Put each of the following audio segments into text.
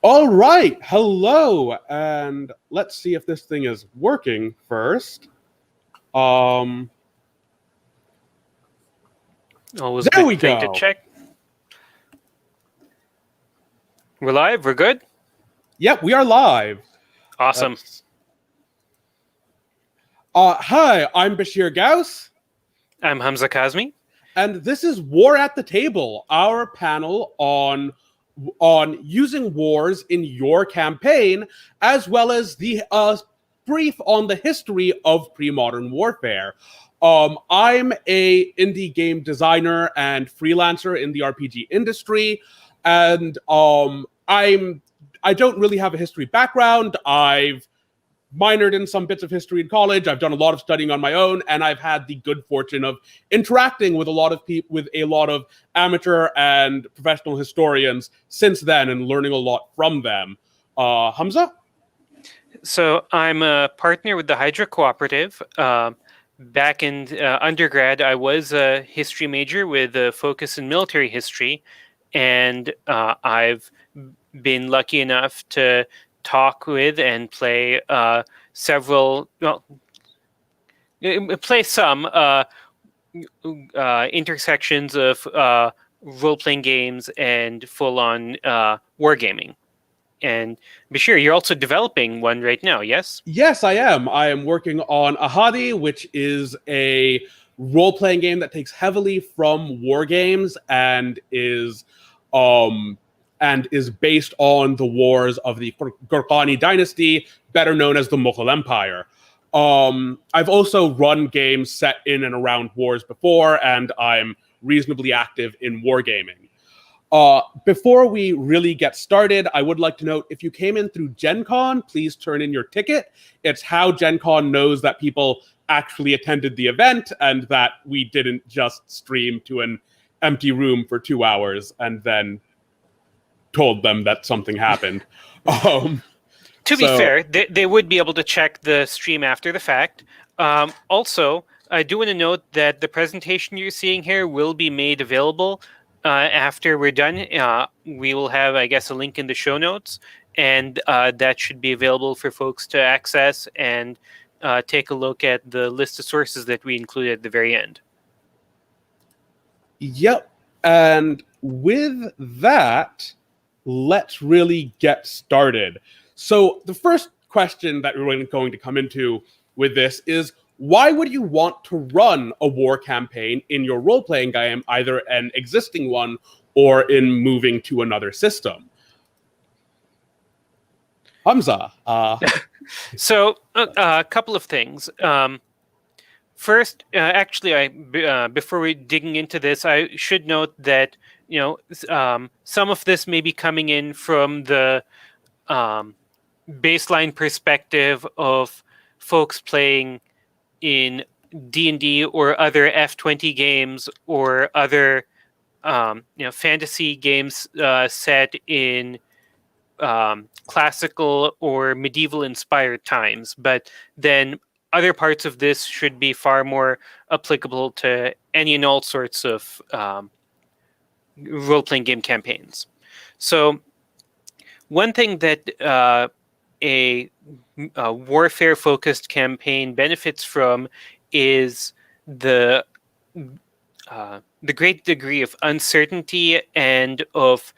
All right, hello, and let's see if this thing is working first. Um, Always there good we thing to go. check. We're live. We're good. Yep, we are live. Awesome. That's... Hi, I'm Basheer Ghouse, I'm Humza Kazmi. and this is War at the Table, our panel on using wars in your campaign, as well as the brief on the history of pre-modern warfare. I'm a indie game designer and freelancer in the RPG industry, and I don't really have a history background. I've minored in some bits of history in college. I've done a lot of studying on my own, and I've had the good fortune of interacting with a lot of people, with a lot of amateur and professional historians since then, and learning a lot from them. Humza? So I'm a partner with the Hydra Cooperative. Back in undergrad, I was a history major with a focus in military history, and I've been lucky enough to talk with and play play some intersections of role-playing games and full-on wargaming. And Basheer, you're also developing one right now, yes? Yes, I am. I am working on Ahadi, which is a role-playing game that takes heavily from war games um and is based on the wars of the Gurkhani dynasty, better known as the Mughal Empire. I've also run games set in and around wars before, and I'm reasonably active in wargaming. Before we really get started, I would like to note, if you came in through Gen Con, please turn in your ticket. It's how Gen Con knows that people actually attended the event and that we didn't just stream to an empty room for 2 hours and then told them that something happened. To be fair, they would be able to check the stream after the fact. Also, I do want to note that the presentation you're seeing here will be made available after we're done. We will have, I guess, a link in the show notes, and that should be available for folks to access and take a look at the list of sources that we included at the very end. Yep. And with that, let's really get started. So the first question that we're going to come into with this is, why would you want to run a war campaign in your role-playing game, either an existing one or in moving to another system? Humza. So a couple of things. First, actually, before we digging into this, I should note that some of this may be coming in from the baseline perspective of folks playing in D&D or other F20 games or other fantasy games set in classical or medieval inspired times. But then other parts of this should be far more applicable to any and all sorts of role-playing game campaigns. So one thing that a warfare-focused campaign benefits from is the great degree of uncertainty and of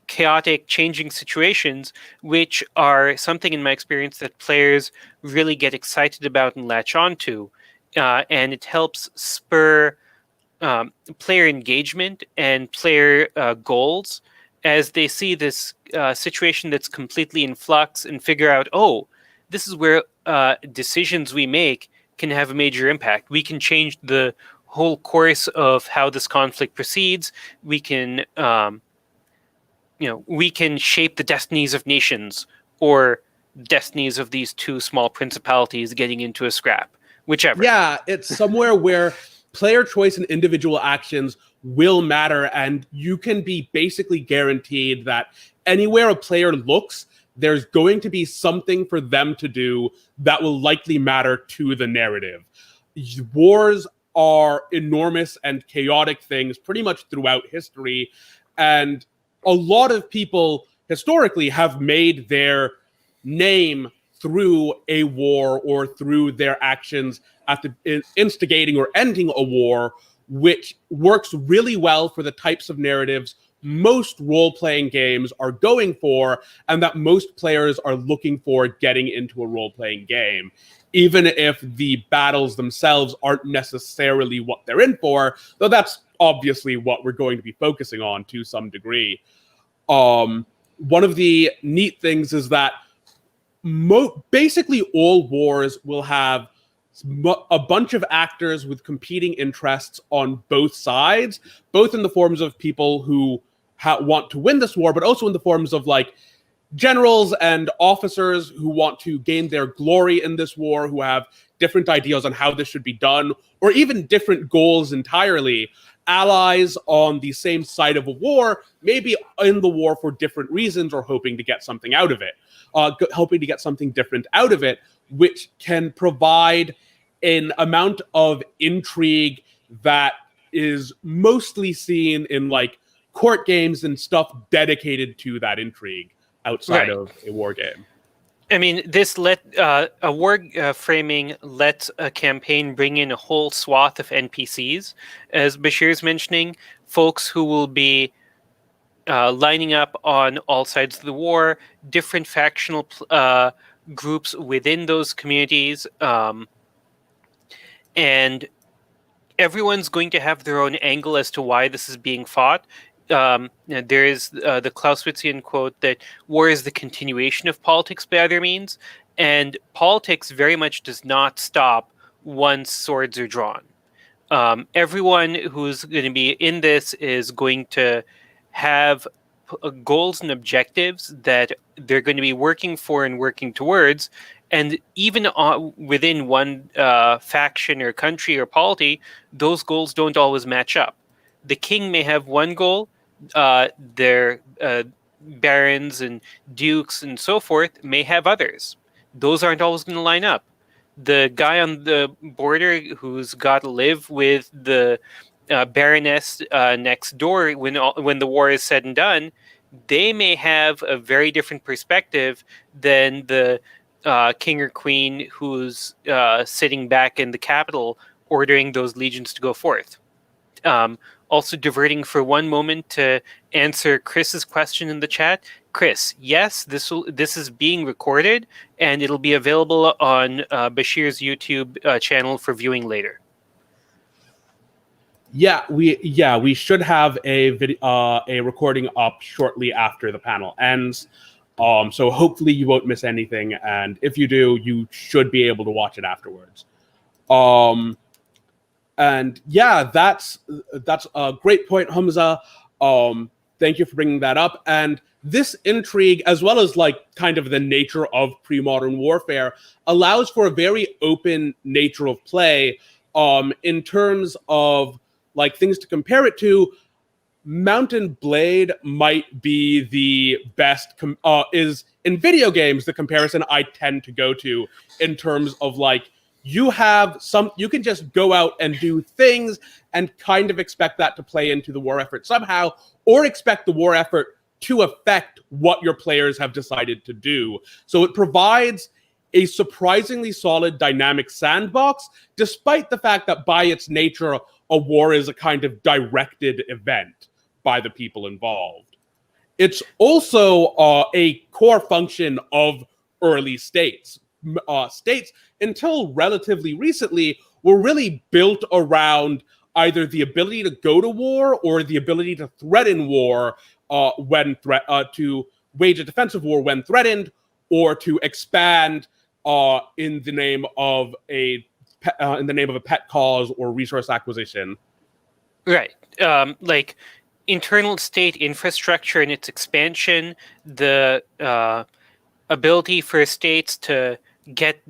chaotic, changing situations, which are something in my experience that players really get excited about and latch onto. And it helps spur player engagement and player goals as they see this situation that's completely in flux and figure out, oh, this is where decisions we make can have a major impact. We can change the whole course of how this conflict proceeds. We can we can shape the destinies of nations or destinies of these two small principalities getting into a scrap, whichever. Yeah, it's somewhere where player choice and individual actions will matter, and you can be basically guaranteed that anywhere a player looks, there's going to be something for them to do that will likely matter to the narrative. Wars are enormous and chaotic things pretty much throughout history, and a lot of people historically have made their name through a war or through their actions at the instigating or ending a war, which works really well for the types of narratives most role-playing games are going for, and that most players are looking for getting into a role-playing game, even if the battles themselves aren't necessarily what they're in for, though that's obviously what we're going to be focusing on to some degree. One of the neat things is that basically all wars will have a bunch of actors with competing interests on both sides, both in the forms of people who want to win this war, but also in the forms of like generals and officers who want to gain their glory in this war, who have different ideas on how this should be done, or even different goals entirely. Allies on the same side of a war, maybe in the war for different reasons or hoping to get something out of it, hoping to get something different out of it, which can provide an amount of intrigue that is mostly seen in like court games and stuff dedicated to that intrigue outside of a war game. I mean, this a war framing lets a campaign bring in a whole swath of NPCs, as Basheer's mentioning, folks who will be lining up on all sides of the war, different factional groups within those communities, and everyone's going to have their own angle as to why this is being fought. There is the Clausewitzian quote that war is the continuation of politics by other means, and politics very much does not stop once swords are drawn. Everyone who's going to be in this is going to have goals and objectives that they're going to be working for and working towards. And even within one faction or country or polity, those goals don't always match up. The king may have one goal, their barons and dukes and so forth may have others. Those aren't always going to line up. The guy on the border who's got to live with the baroness next door when the war is said and done, they may have a very different perspective than the king or queen who's sitting back in the capital ordering those legions to go forth. Also diverting for one moment to answer Chris's question in the chat. Chris, yes, this is being recorded and it'll be available on Basheer's YouTube channel for viewing later. Yeah, we should have a recording up shortly after the panel ends. So hopefully you won't miss anything, and if you do, you should be able to watch it afterwards. And yeah, that's a great point, Humza. Thank you for bringing that up. And this intrigue, as well as like kind of the nature of pre-modern warfare, allows for a very open nature of play. In terms of like things to compare it to, Mount and Blade might be the best. Is in video games the comparison I tend to go to in terms of like you can just go out and do things and kind of expect that to play into the war effort somehow, or expect the war effort to affect what your players have decided to do. So it provides a surprisingly solid dynamic sandbox, despite the fact that by its nature, a war is a kind of directed event by the people involved. It's also a core function of early states. States, until relatively recently, were really built around either the ability to go to war or the ability to threaten war to wage a defensive war when threatened, or to expand in the name of a pet cause or resource acquisition. Right. Like internal state infrastructure and its expansion, the ability for states to get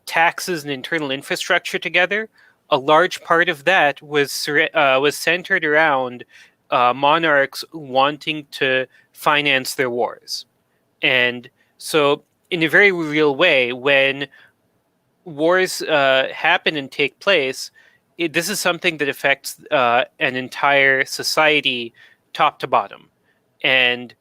taxes and internal infrastructure together, a large part of that was centered around monarchs wanting to finance their wars. And so in a very real way, when wars happen and take place, this is something that affects an entire society top to bottom. And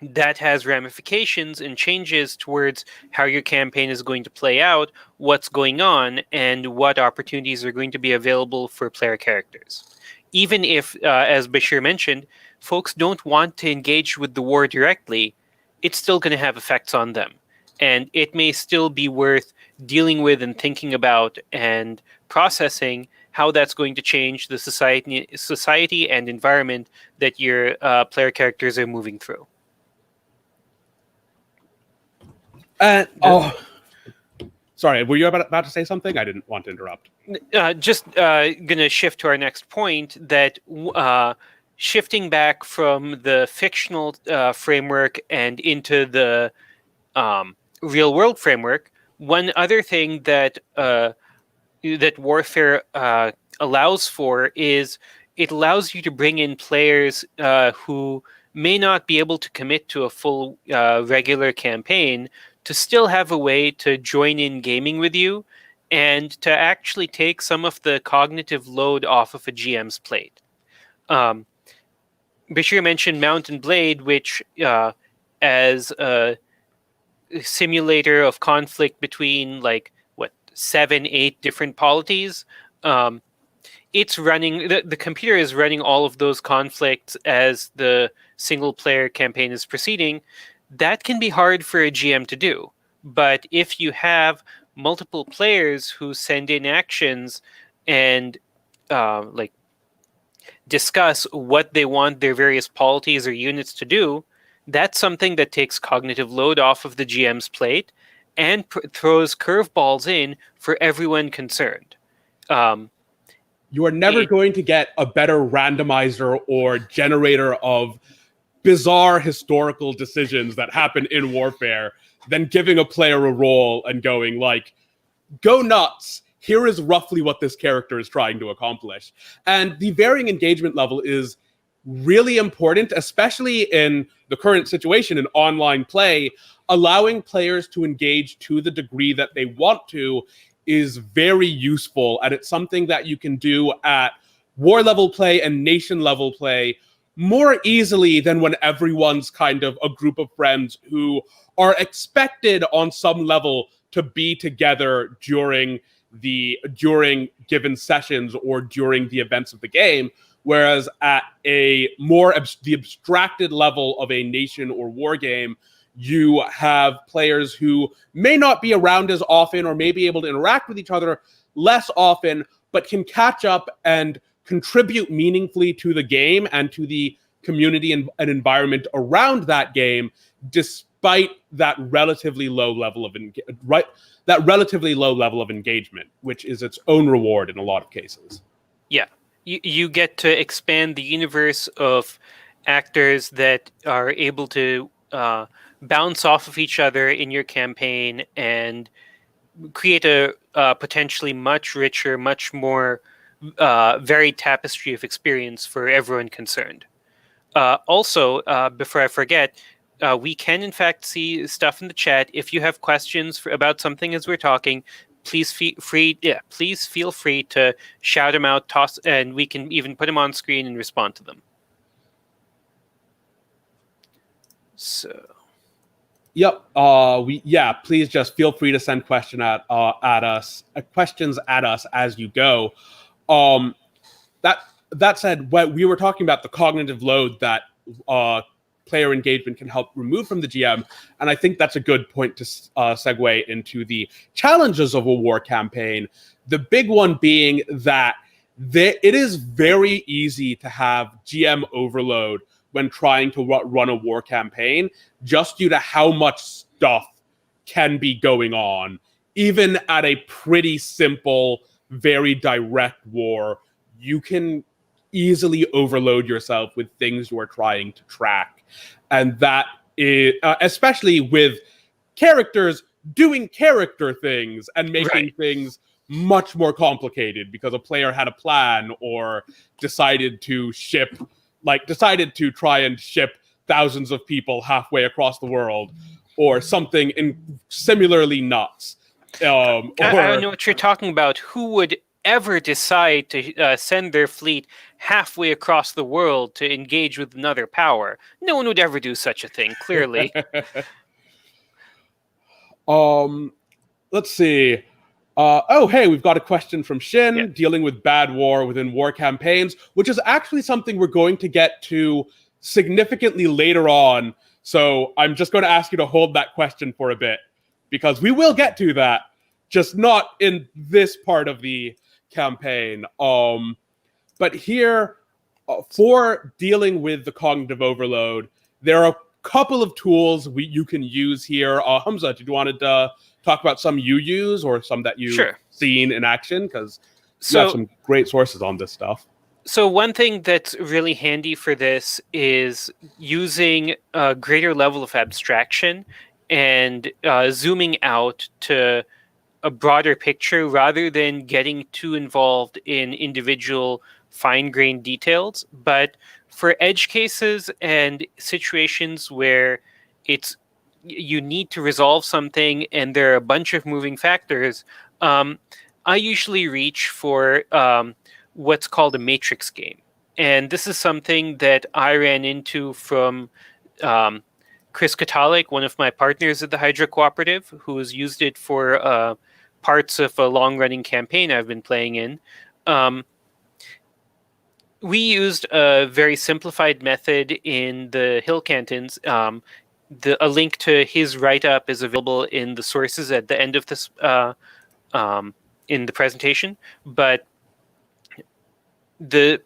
that has ramifications and changes towards how your campaign is going to play out, what's going on, and what opportunities are going to be available for player characters. Even if, as Basheer mentioned, folks don't want to engage with the war directly, it's still going to have effects on them. And it may still be worth dealing with and thinking about and processing how that's going to change the society and environment that your player characters are moving through. And sorry, were you about to say something? I didn't want to interrupt. Just gonna shift to our next point, that shifting back from the fictional framework and into the real world framework. One other thing that that warfare allows for is it allows you to bring in players who may not be able to commit to a full regular campaign, to still have a way to join in gaming with you and to actually take some of the cognitive load off of a GM's plate. Basheer mentioned Mount and Blade, which as a simulator of conflict between like 7-8 different polities. It's running, the computer is running all of those conflicts as the single player campaign is proceeding. That can be hard for a GM to do. But if you have multiple players who send in actions and discuss what they want their various polities or units to do, that's something that takes cognitive load off of the GM's plate and throws curveballs in for everyone concerned. You are never going to get a better randomizer or generator of bizarre historical decisions that happen in warfare than giving a player a role and going like, go nuts. Here is roughly what this character is trying to accomplish. And the varying engagement level is really important, especially in the current situation in online play. Allowing players to engage to the degree that they want to is very useful, and it's something that you can do at war level play and nation level play more easily than when everyone's kind of a group of friends who are expected on some level to be together during given sessions or during the events of the game. Whereas at a more the abstracted level of a nation or war game, you have players who may not be around as often or may be able to interact with each other less often, but can catch up and contribute meaningfully to the game and to the community and environment around that game, despite that relatively low level of engagement, which is its own reward in a lot of cases. Yeah, you get to expand the universe of actors that are able to bounce off of each other in your campaign and create a potentially much richer, much more varied tapestry of experience for everyone concerned. Also, before I forget, we can in fact see stuff in the chat. If you have questions about something as we're talking, please feel free to shout them out, toss, and we can even put them on screen and respond to them. So. Yep. Please just feel free to send questions at us as you go. That said, what we were talking about, the cognitive load that player engagement can help remove from the GM, and I think that's a good point to segue into the challenges of a war campaign. The big one being that it is very easy to have GM overload when trying to run a war campaign, just due to how much stuff can be going on. Even at a pretty simple, very direct war, you can easily overload yourself with things you are trying to track. And that is, especially with characters doing character things and making things much more complicated because a player had a plan or decided to try and ship thousands of people halfway across the world or something similarly nuts. I don't know what you're talking about. Who would ever decide to send their fleet halfway across the world to engage with another power. No one would ever do such a thing, clearly. Let's see. Oh, hey, we've got a question from Yeah. Shin dealing with bad war within war campaigns, which is actually something we're going to get to significantly later on. So I'm just going to ask you to hold that question for a bit, because we will get to that, just not in this part of the campaign. But here, for dealing with the cognitive overload, there are a couple of tools you can use here. Humza, did you want to talk about some you use or some that you've Sure. seen in action? Because you have So, some great sources on this stuff. so one thing that's really handy for this is using a greater level of abstraction and zooming out to a broader picture rather than getting too involved in individual fine-grained details. But for edge cases and situations where it's you need to resolve something and there are a bunch of moving factors, I usually reach for what's called a matrix game. And this is something that I ran into from Chris Katalik, one of my partners at the Hydra Cooperative, who has used it for parts of a long-running campaign I've been playing in. We used a very simplified method in the Hill Cantons. A link to his write-up is available in the sources at the end of this in the presentation. But the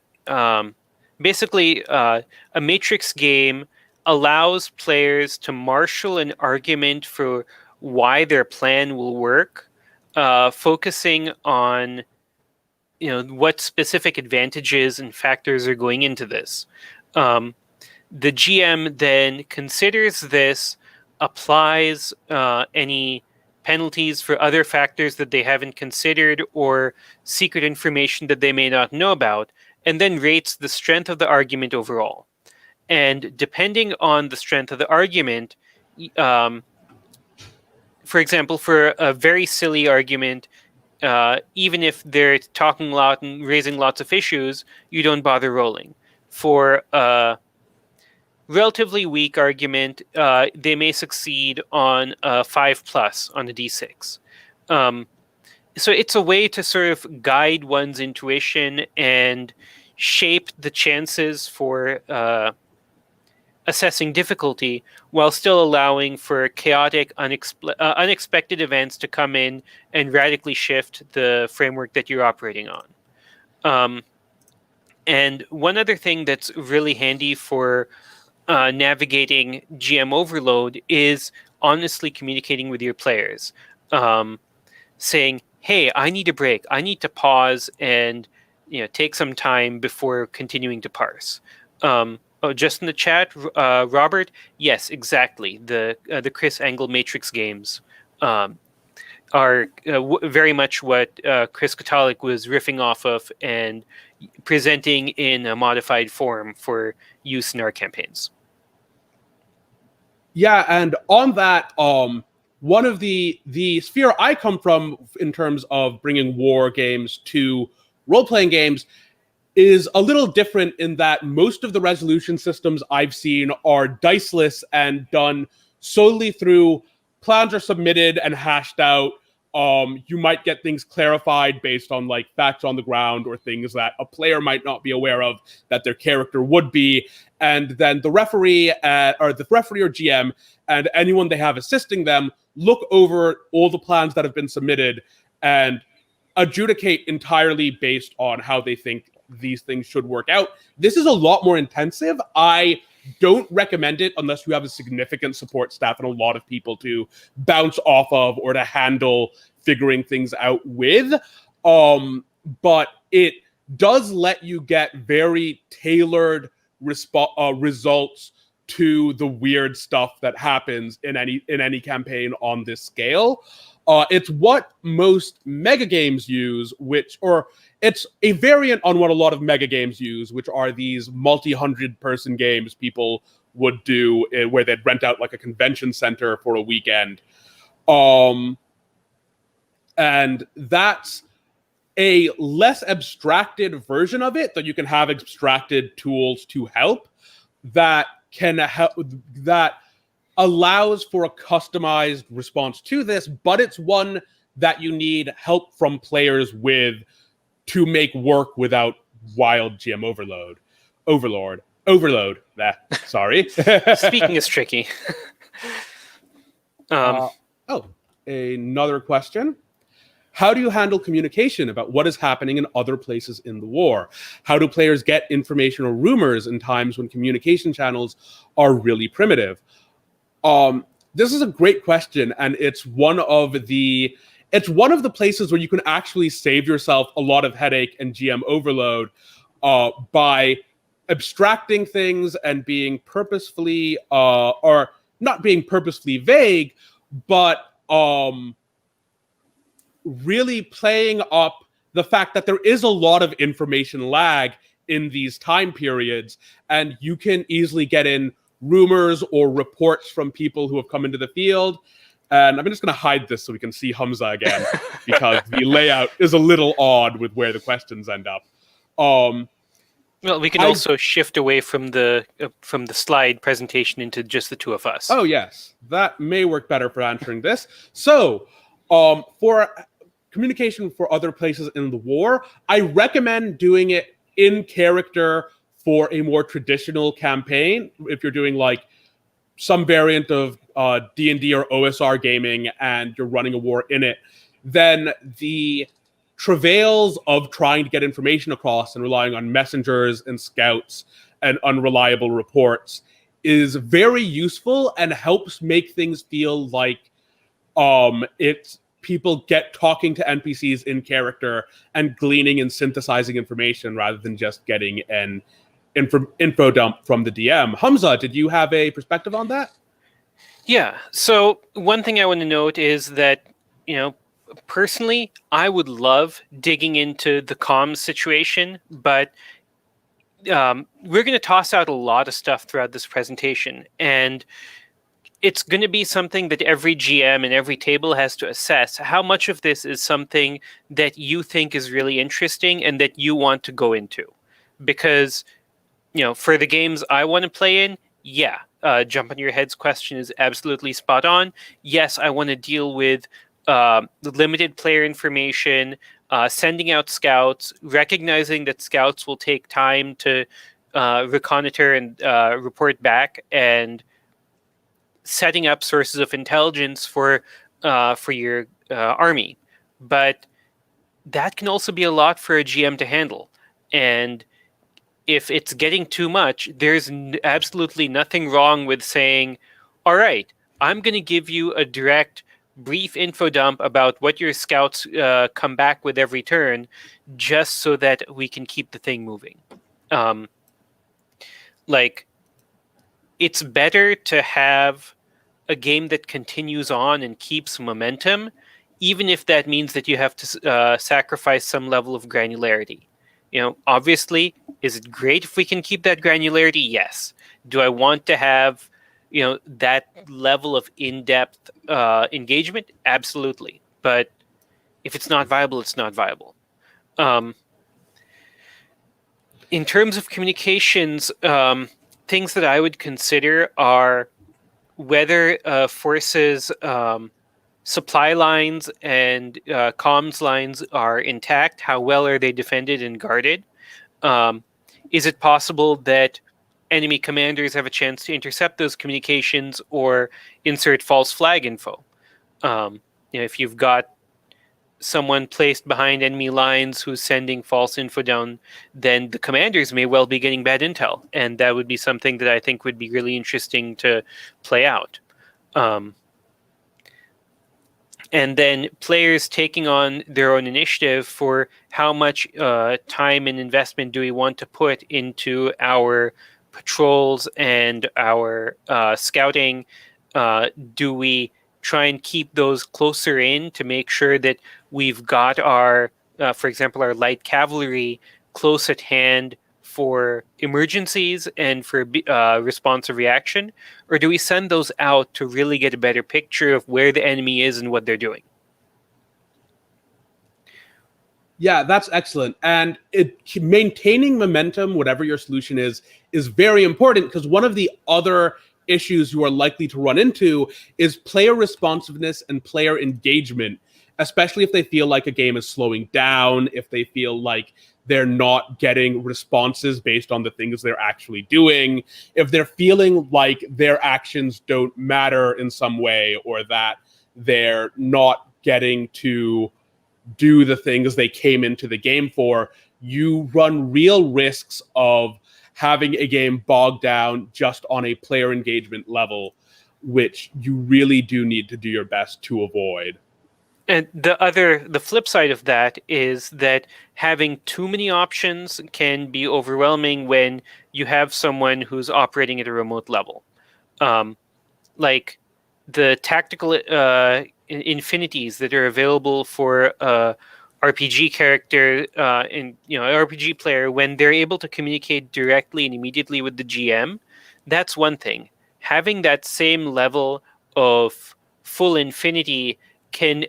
basically a matrix game allows players to marshal an argument for why their plan will work, focusing on what specific advantages and factors are going into this. The GM then considers this, applies any penalties for other factors that they haven't considered or secret information that they may not know about, and then rates the strength of the argument overall. And depending on the strength of the argument, for example, for a very silly argument, even if they're talking a lot and raising lots of issues, you don't bother rolling. For a relatively weak argument, they may succeed on a 5+ on a d6. So it's a way to sort of guide one's intuition and shape the chances for assessing difficulty while still allowing for chaotic, unexpected events to come in and radically shift the framework that you're operating on. And one other thing that's really handy for navigating GM overload is honestly communicating with your players. Saying, hey, I need a break. I need to pause and take some time before continuing to parse. Just in the chat, Robert. Yes, exactly. The Chris Angle Matrix games are very much what Chris Katalik was riffing off of and presenting in a modified form for use in our campaigns. Yeah, and on that, one of the sphere I come from in terms of bringing war games to role-playing games is a little different in that most of the resolution systems I've seen are diceless and done solely through plans are submitted and hashed out. You might get things clarified based on like facts on the ground or things that a player might not be aware of that their character would be. And then the referee or GM and anyone they have assisting them look over all the plans that have been submitted and adjudicate entirely based on how they think these things should work out. This is a lot more intensive. I don't recommend it unless you have a significant support staff and a lot of people to bounce off of or to handle figuring things out with. But it does let you get very tailored results to the weird stuff that happens in any campaign on this scale. It's what most mega games use, it's a variant on what a lot of mega games use, which are these multi-hundred person games people would do where they'd rent out like a convention center for a weekend. And that's a less abstracted version of it that you can have abstracted tools to help that can help that allows for a customized response to this, but it's one that you need help from players with to make work without wild GM overload. Sorry. Speaking is tricky. Oh, another question. How do you handle communication about what is happening in other places in the war? How do players get information or rumors in times when communication channels are really primitive? This is a great question, and it's one of the places where you can actually save yourself a lot of headache and GM overload by abstracting things and being purposefully or not being purposefully vague, but really playing up the fact that there is a lot of information lag in these time periods, and you can easily get in rumors or reports from people who have come into the field. And I'm just going to hide this so we can see Humza again, because the layout is a little odd with where the questions end up. Well, we can also shift away from the slide presentation into just the two of us. Oh, yes. That may work better for answering this. So, for communication for other places in the war, I recommend doing it in character for a more traditional campaign. If you're doing like some variant of D&D or OSR gaming and you're running a war in it, then the travails of trying to get information across and relying on messengers and scouts and unreliable reports is very useful and helps make things feel like it's people get talking to NPCs in character and gleaning and synthesizing information rather than just getting an info dump from the DM. Humza, did you have a perspective on that? Yeah. So one thing I want to note is that, personally, I would love digging into the comms situation, but we're going to toss out a lot of stuff throughout this presentation, and it's going to be something that every GM and every table has to assess. How much of this is something that you think is really interesting and that you want to go into? Because, for the games I want to play in, Jump on Your Head's question is absolutely spot on. Yes, I want to deal with the limited player information, sending out scouts, recognizing that scouts will take time to reconnoiter and report back, and setting up sources of intelligence for your army. But that can also be a lot for a GM to handle. And if it's getting too much, there's absolutely nothing wrong with saying, all right, I'm going to give you a direct, brief info dump about what your scouts come back with every turn, just so that we can keep the thing moving. It's better to have a game that continues on and keeps momentum, even if that means that you have to sacrifice some level of granularity. Obviously, is it great if we can keep that granularity? Yes. Do I want to have, that level of in-depth engagement? Absolutely. But if it's not viable, it's not viable. In terms of communications, things that I would consider are whether forces supply lines and comms lines are intact. How well are they defended and guarded? Is it possible that enemy commanders have a chance to intercept those communications or insert false flag info? If you've got someone placed behind enemy lines who's sending false info down, then the commanders may well be getting bad intel, and that would be something that I think would be really interesting to play out. And then players taking on their own initiative for how much time and investment do we want to put into our patrols and our scouting? Do we try and keep those closer in to make sure that we've got our, for example, our light cavalry close at hand for emergencies and for responsive reaction? Or do we send those out to really get a better picture of where the enemy is and what they're doing? Yeah, that's excellent. And maintaining momentum, whatever your solution is very important, because one of the other issues you are likely to run into is player responsiveness and player engagement, especially if they feel like a game is slowing down, if they feel like they're not getting responses based on the things they're actually doing, if they're feeling like their actions don't matter in some way, or that they're not getting to do the things they came into the game for, you run real risks of having a game bogged down just on a player engagement level, which you really do need to do your best to avoid. And the flip side of that is that having too many options can be overwhelming when you have someone who's operating at a remote level. Like the tactical infinities that are available for RPG character in RPG player, when they're able to communicate directly and immediately with the GM, that's one thing. Having that same level of full infinity can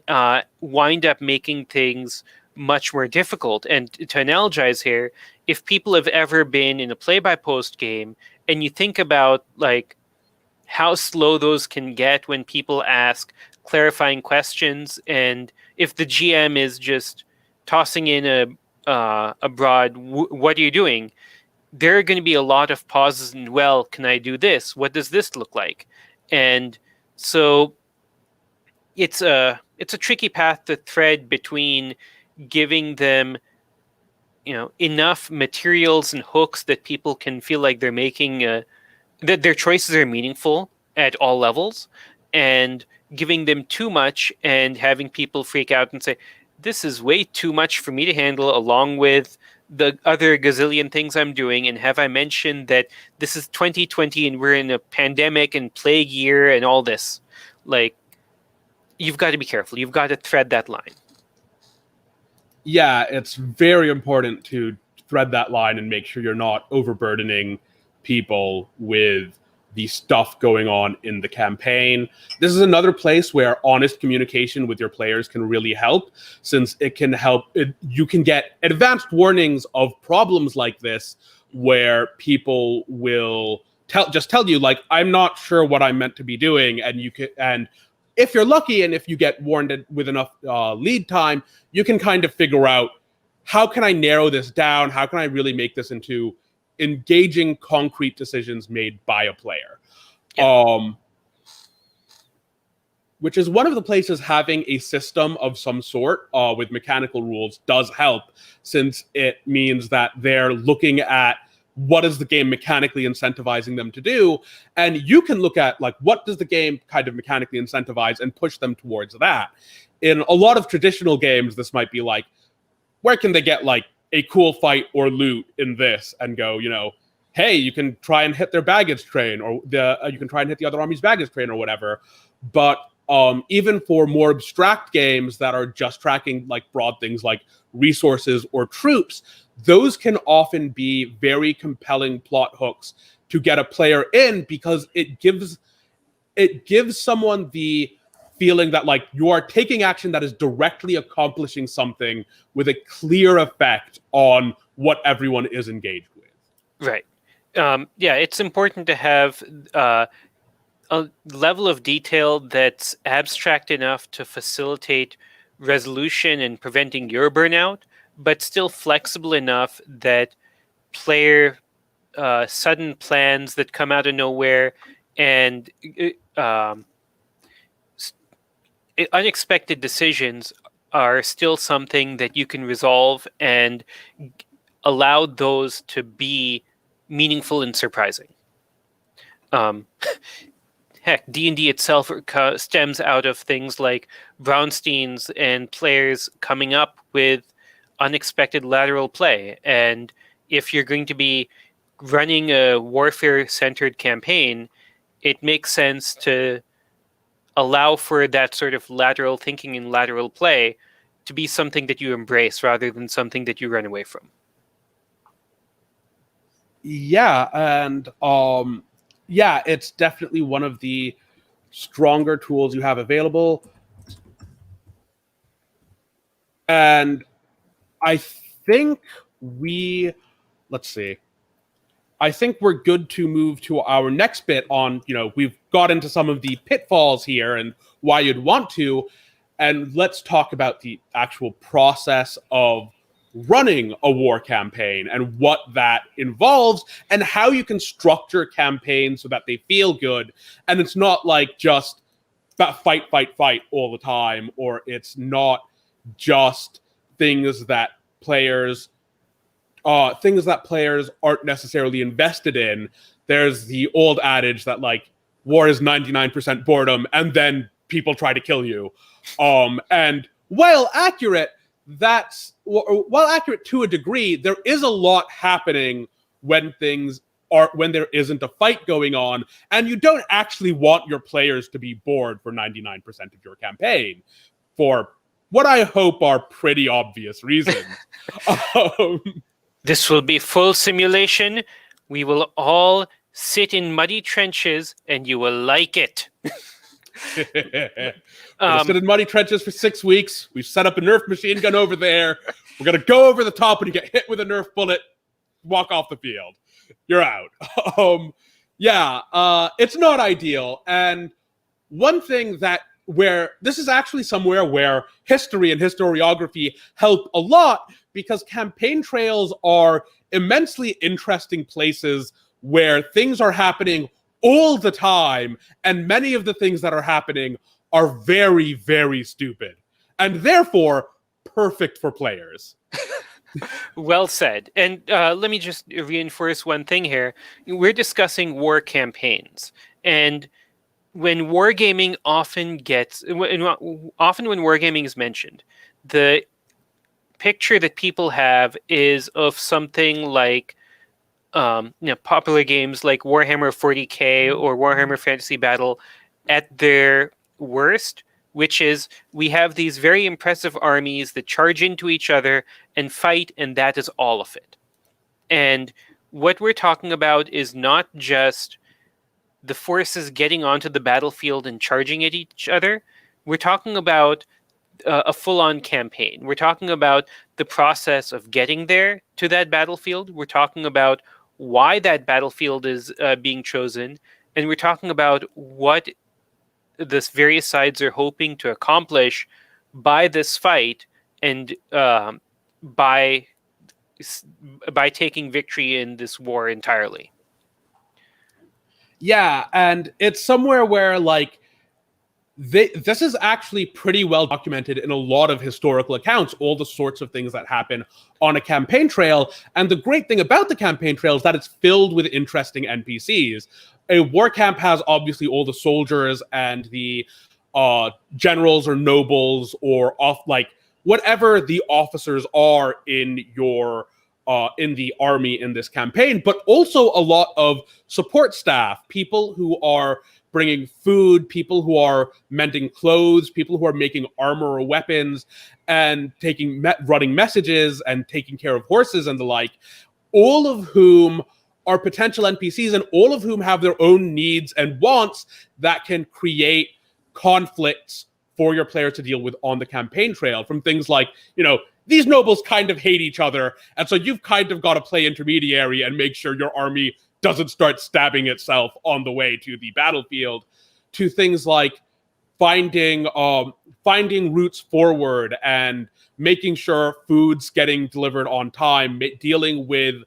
wind up making things much more difficult. And to analogize here, if people have ever been in a play-by-post game and you think about like how slow those can get when people ask clarifying questions, and if the GM is just tossing in a broad "What are you doing?" there are going to be a lot of pauses and, well, can I do this? What does this look like? And so it's a tricky path to thread between giving them enough materials and hooks that people can feel like they're making that their choices are meaningful at all levels, and giving them too much and having people freak out and say, this is way too much for me to handle, along with the other gazillion things I'm doing. And have I mentioned that this is 2020 and we're in a pandemic and plague year and all this? Like, you've got to be careful. You've got to thread that line. Yeah, it's very important to thread that line and make sure you're not overburdening people with the stuff going on in the campaign. This is another place where honest communication with your players can really help, since it can help. You can get advanced warnings of problems like this, where people will tell you, like, I'm not sure what I'm meant to be doing, and you can, and if you're lucky and if you get warned with enough lead time, you can kind of figure out, how can I narrow this down? How can I really make this into engaging, concrete decisions made by a player? Yeah. Which is one of the places having a system of some sort with mechanical rules does help, since it means that they're looking at what is the game mechanically incentivizing them to do, and you can look at, like, what does the game kind of mechanically incentivize and push them towards that. In a lot of traditional games, this might be like, where can they get like a cool fight or loot in this, and go, hey, you can try and hit their baggage train, or you can try and hit the other army's baggage train or whatever. But even for more abstract games that are just tracking like broad things like resources or troops, those can often be very compelling plot hooks to get a player in, because it gives someone the feeling that, like, you are taking action that is directly accomplishing something with a clear effect on what everyone is engaged with. Right. Yeah, it's important to have a level of detail that's abstract enough to facilitate resolution and preventing your burnout, but still flexible enough that player sudden plans that come out of nowhere and unexpected decisions are still something that you can resolve and allow those to be meaningful and surprising. Heck, D&D itself stems out of things like Brownsteins and players coming up with unexpected lateral play. And if you're going to be running a warfare-centered campaign, it makes sense to allow for that sort of lateral thinking and lateral play to be something that you embrace rather than something that you run away from. Yeah, and it's definitely one of the stronger tools you have available. And I think we, let's see. I think we're good to move to our next bit on, we've got into some of the pitfalls here and why you'd want to. And let's talk about the actual process of running a war campaign and what that involves and how you can structure campaigns so that they feel good. And it's not like just fight, fight, fight all the time, or it's not just things that players aren't necessarily invested in. There's the old adage that like war is 99% boredom, and then people try to kill you. And while accurate, while accurate to a degree, there is a lot happening when there isn't a fight going on, and you don't actually want your players to be bored for 99% of your campaign for what I hope are pretty obvious reasons. This will be full simulation. We will all sit in muddy trenches, and you will like it. We'll sit in muddy trenches for 6 weeks. We've set up a Nerf machine gun over there. We're going to go over the top and you get hit with a Nerf bullet, walk off the field. You're out. It's not ideal. And one thing where this is actually somewhere where history and historiography help a lot, because campaign trails are immensely interesting places where things are happening all the time, and many of the things that are happening are very, very stupid, and therefore perfect for players. Well said. And let me just reinforce one thing here. We're discussing war campaigns, and when wargaming often when wargaming is mentioned, the picture that people have is of something like popular games like Warhammer 40K or Warhammer Fantasy Battle at their worst, which is we have these very impressive armies that charge into each other and fight, and that is all of it. And what we're talking about is not just the forces getting onto the battlefield and charging at each other. We're talking about a full-on campaign. We're talking about the process of getting there to that battlefield. We're talking about why that battlefield is being chosen. And we're talking about what the various sides are hoping to accomplish by this fight and by taking victory in this war entirely. Yeah, and it's somewhere where like this is actually pretty well documented in a lot of historical accounts, all the sorts of things that happen on a campaign trail. And the great thing about the campaign trail is that it's filled with interesting NPCs. A war camp has obviously all the soldiers and the generals or nobles or whatever the officers are in the army in this campaign, but also a lot of support staff, people who are bringing food, people who are mending clothes, people who are making armor or weapons, and running messages and taking care of horses and the like, all of whom are potential NPCs and all of whom have their own needs and wants that can create conflicts for your player to deal with on the campaign trail, from things like, these nobles kind of hate each other, and so you've kind of got to play intermediary and make sure your army doesn't start stabbing itself on the way to the battlefield, to things like finding routes forward and making sure food's getting delivered on time, dealing with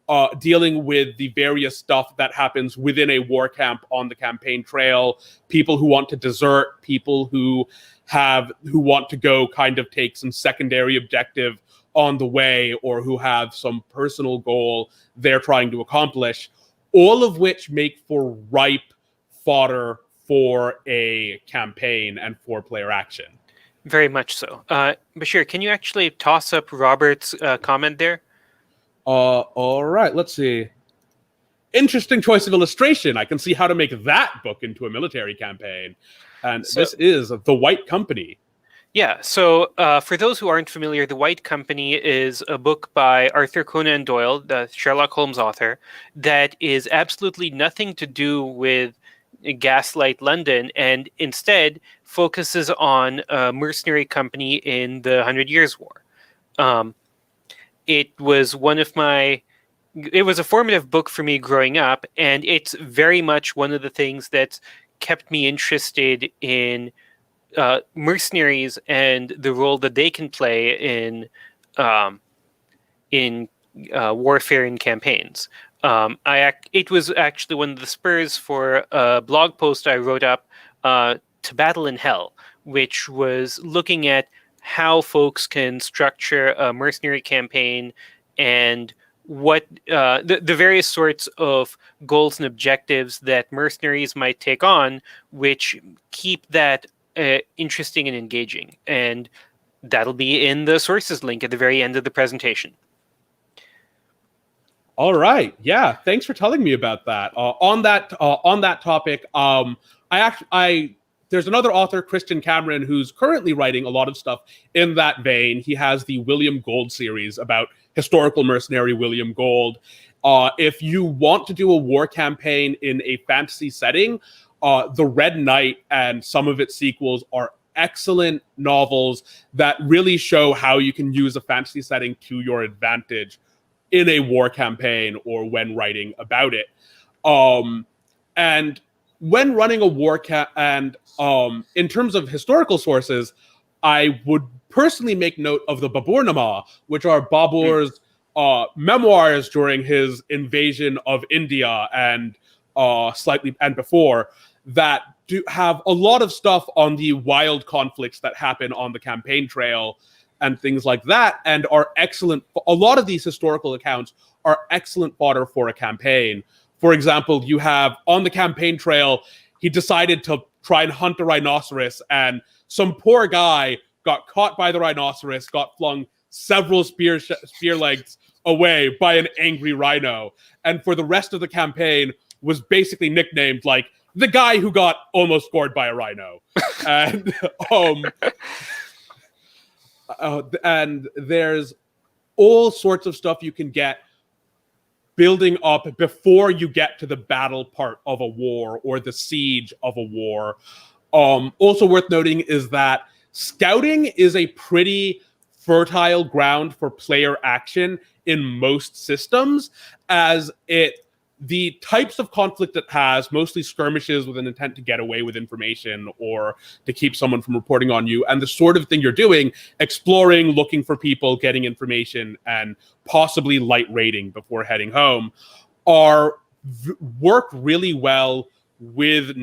the various stuff that happens within a war camp on the campaign trail, people who want to desert, people who want to go kind of take some secondary objective on the way, or who have some personal goal they're trying to accomplish, all of which make for ripe fodder for a campaign and for player action. Very much so. Basheer, can you actually toss up Robert's comment there? All right, let's see. Interesting choice of illustration. I can see how to make that book into a military campaign. And this is The White Company. Yeah, so for those who aren't familiar, The White Company is a book by Arthur Conan Doyle, the Sherlock Holmes author, that is absolutely nothing to do with Gaslight London, and instead focuses on a mercenary company in the 100 Years' War. it was it was a formative book for me growing up, and it's very much one of the things that kept me interested in mercenaries and the role that they can play um, in warfare and campaigns. It was actually one of the spurs for a blog post I wrote up, To Battle in Hell, which was looking at how folks can structure a mercenary campaign and what the various sorts of goals and objectives that mercenaries might take on, which keep that interesting and engaging. And that'll be in the sources link at the very end of the presentation. All right. Yeah. Thanks for telling me about that. On that topic, I there's another author, Christian Cameron, who's currently writing a lot of stuff in that vein. He has the William Gold series about historical mercenary William Gold. If you want to do a war campaign in a fantasy setting, The Red Knight and some of its sequels are excellent novels that really show how you can use a fantasy setting to your advantage in a war campaign or when writing about it. And when running a war and in terms of historical sources, I would personally make note of the Baburnama, which are Babur's memoirs during his invasion of India and slightly and before, that do have a lot of stuff on the wild conflicts that happen on the campaign trail and things like that, and are excellent. A lot of these historical accounts are excellent fodder for a campaign. For example, you have on the campaign trail, he decided to try and hunt a rhinoceros, and some poor guy got caught by the rhinoceros, got flung several spear lengths away by an angry rhino, and for the rest of the campaign was basically nicknamed like the guy who got almost gored by a rhino. And and there's all sorts of stuff you can get building up before you get to the battle part of a war or the siege of a war. Also worth noting is that scouting is a pretty fertile ground for player action in most systems, as the types of conflict it has, mostly skirmishes with an intent to get away with information or to keep someone from reporting on you, and the sort of thing you're doing, exploring, looking for people, getting information, and possibly light raiding before heading home, work really well with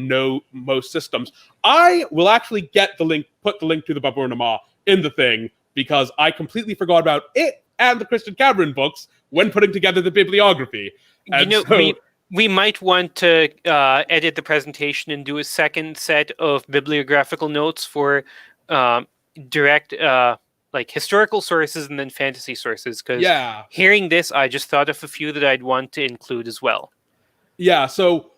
most systems. I will actually put the link to the Baburnama in the thing, because I completely forgot about it and the Christian Cameron books when putting together the bibliography. And we might want to edit the presentation and do a second set of bibliographical notes for direct like historical sources and then fantasy sources, because hearing this, I just thought of a few that I'd want to include as well. Yeah, so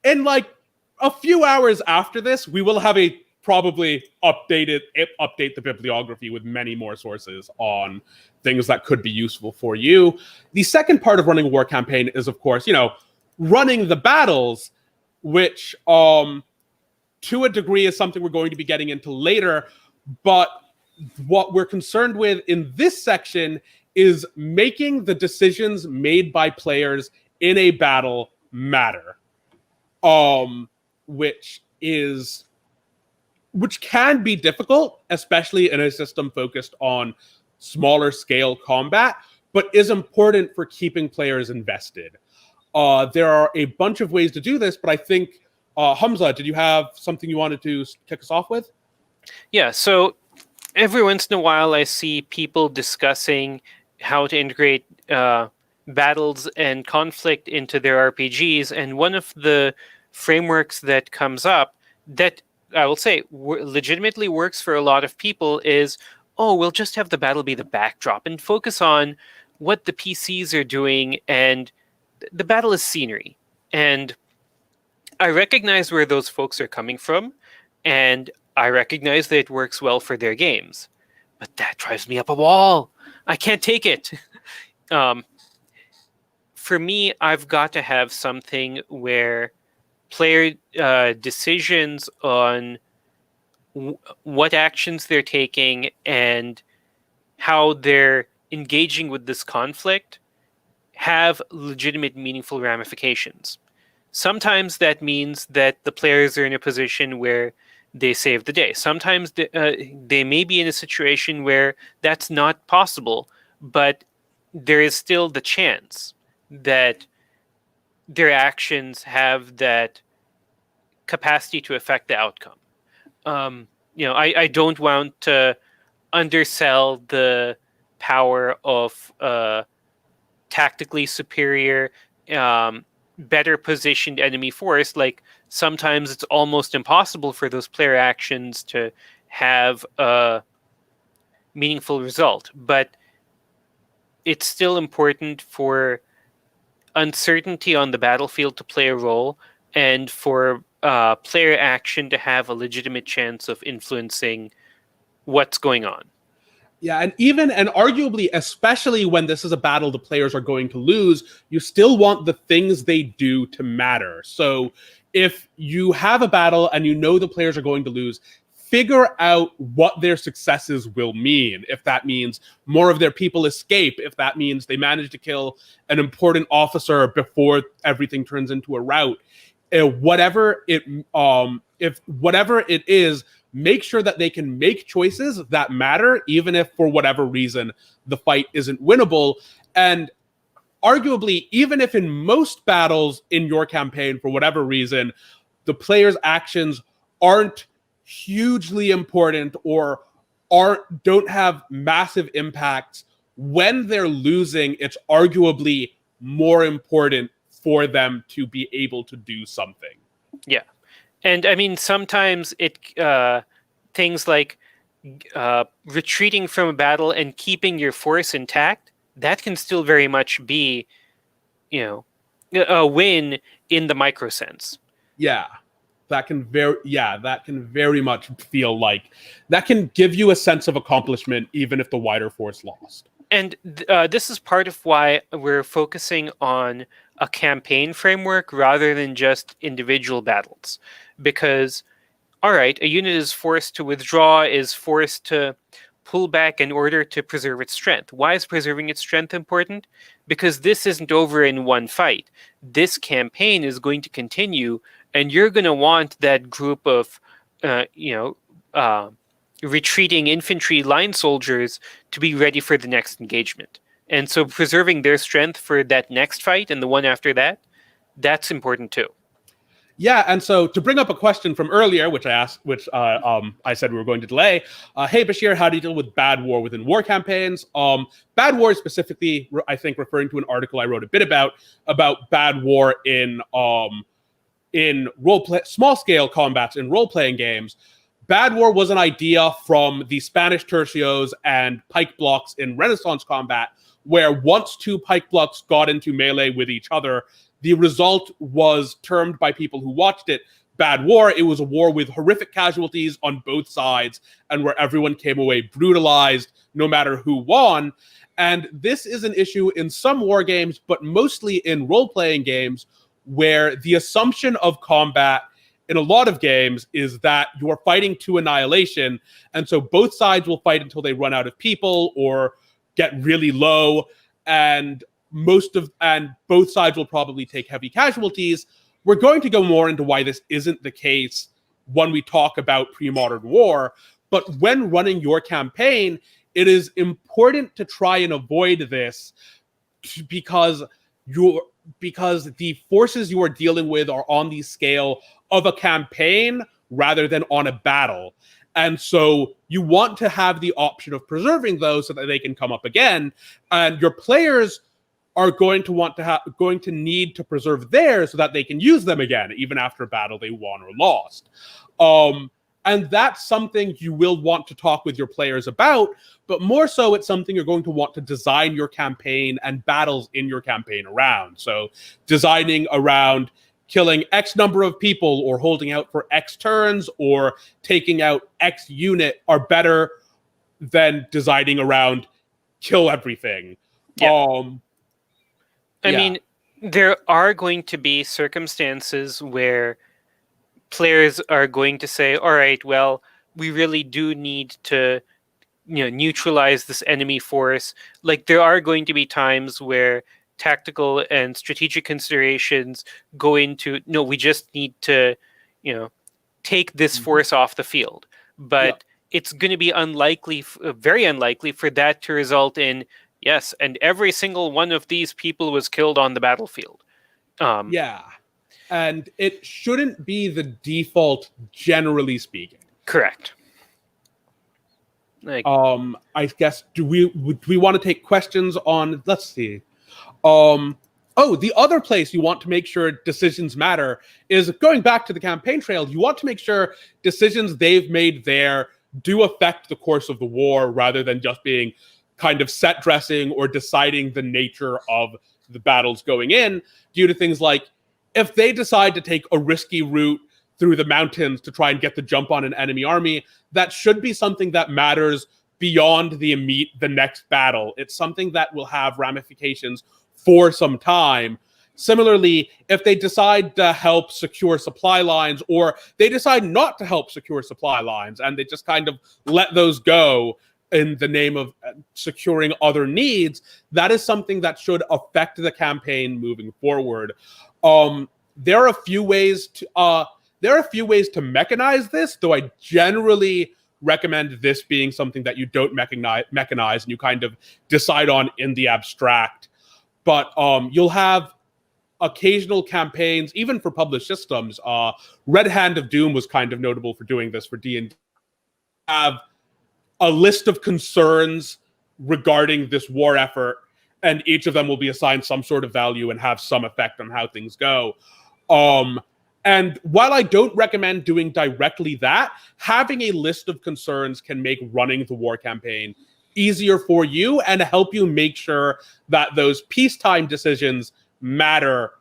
in like a few hours after this, we will have probably update the bibliography with many more sources on things that could be useful for you. The second part of running a war campaign is, of course, running the battles, which to a degree is something we're going to be getting into later. But what we're concerned with in this section is making the decisions made by players in a battle matter, which can be difficult, especially in a system focused on smaller scale combat, but is important for keeping players invested. There are a bunch of ways to do this, but I think, Humza, did you have something you wanted to kick us off with? Yeah, so every once in a while I see people discussing how to integrate battles and conflict into their RPGs, and one of the frameworks that comes up that I will say legitimately works for a lot of people is, we'll just have the battle be the backdrop and focus on what the PCs are doing, and the battle is scenery. And I recognize where those folks are coming from, and I recognize that it works well for their games. But that drives me up a wall. I can't take it. For me, I've got to have something where player decisions on what actions they're taking and how they're engaging with this conflict have legitimate, meaningful ramifications. Sometimes that means that the players are in a position where they save the day. Sometimes they may be in a situation where that's not possible, but there is still the chance that their actions have that capacity to affect the outcome. I don't want to undersell the power of tactically superior, better positioned enemy force. Like sometimes it's almost impossible for those player actions to have a meaningful result, but it's still important for uncertainty on the battlefield to play a role and for player action to have a legitimate chance of influencing what's going on. Yeah, and arguably, especially when this is a battle the players are going to lose, you still want the things they do to matter. So if you have a battle and you know the players are going to lose, figure out what their successes will mean. If that means more of their people escape, if that means they manage to kill an important officer before everything turns into a rout, whatever it if whatever it is, make sure that they can make choices that matter, even if for whatever reason the fight isn't winnable. And arguably, even if in most battles in your campaign, for whatever reason, the player's actions aren't hugely important or don't have massive impacts, when they're losing, it's arguably more important for them to be able to do something. Yeah. And I mean, sometimes things like retreating from a battle and keeping your force intact, that can still very much be, a win in the micro sense. Yeah, that can very much feel like that can give you a sense of accomplishment, even if the wider force lost. And this is part of why we're focusing on a campaign framework rather than just individual battles. Because, all right, a unit is forced to withdraw, is forced to pull back in order to preserve its strength. Why is preserving its strength important? Because this isn't over in one fight. This campaign is going to continue, and you're going to want that group of, retreating infantry line soldiers to be ready for the next engagement. And so preserving their strength for that next fight and the one after that, that's important too. Yeah, and so to bring up a question from earlier, which I said we were going to delay. Hey Basheer, how do you deal with bad war within war campaigns? Bad war is specifically, I think, referring to an article I wrote a bit about bad war in small scale combats in role playing games. Bad war was an idea from the Spanish tercios and pike blocks in Renaissance combat, where once two pike blocks got into melee with each other, the result was termed by people who watched it bad war. It was a war with horrific casualties on both sides and where everyone came away brutalized no matter who won. And this is an issue in some war games, but mostly in role-playing games, where the assumption of combat in a lot of games is that you're fighting to annihilation. And so both sides will fight until they run out of people or get really low. And both sides will probably take heavy casualties. We're going to go more into why this isn't the case when we talk about pre-modern war. But when running your campaign, it is important to try and avoid this because the forces you are dealing with are on the scale of a campaign rather than on a battle. And so you want to have the option of preserving those so that they can come up again. And your players are going to need to preserve theirs so that they can use them again, even after a battle they won or lost. And that's something you will want to talk with your players about, but more so it's something you're going to want to design your campaign and battles in your campaign around. So designing around killing X number of people or holding out for X turns or taking out X unit are better than designing around kill everything. Yeah. I mean, there are going to be circumstances where players are going to say, all right, well, we really do need to neutralize this enemy force. Like, there are going to be times where tactical and strategic considerations go into, no, we just need to, take this force off the field. Yep. But it's going to be unlikely, very unlikely, for that to result in, yes, and every single one of these people was killed on the battlefield. Yeah. And it shouldn't be the default, generally speaking. Correct. I guess, do we want to take questions on, let's see. The other place you want to make sure decisions matter is going back to the campaign trail. You want to make sure decisions they've made there do affect the course of the war, rather than just being kind of set dressing or deciding the nature of the battles going in, due to things like, if they decide to take a risky route through the mountains to try and get the jump on an enemy army, that should be something that matters beyond the next battle. It's something that will have ramifications for some time. Similarly, if they decide to help secure supply lines, or they decide not to help secure supply lines, and they just kind of let those go in the name of securing other needs, that is something that should affect the campaign moving forward. There are a few ways to mechanize this, though I generally recommend this being something that you don't mechanize and you kind of decide on in the abstract. But you'll have occasional campaigns, even for published systems. Red Hand of Doom was kind of notable for doing this for D&D. Have a list of concerns regarding this war effort, and each of them will be assigned some sort of value and have some effect on how things go. And while I don't recommend doing directly that, having a list of concerns can make running the war campaign easier for you and help you make sure that those peacetime decisions matter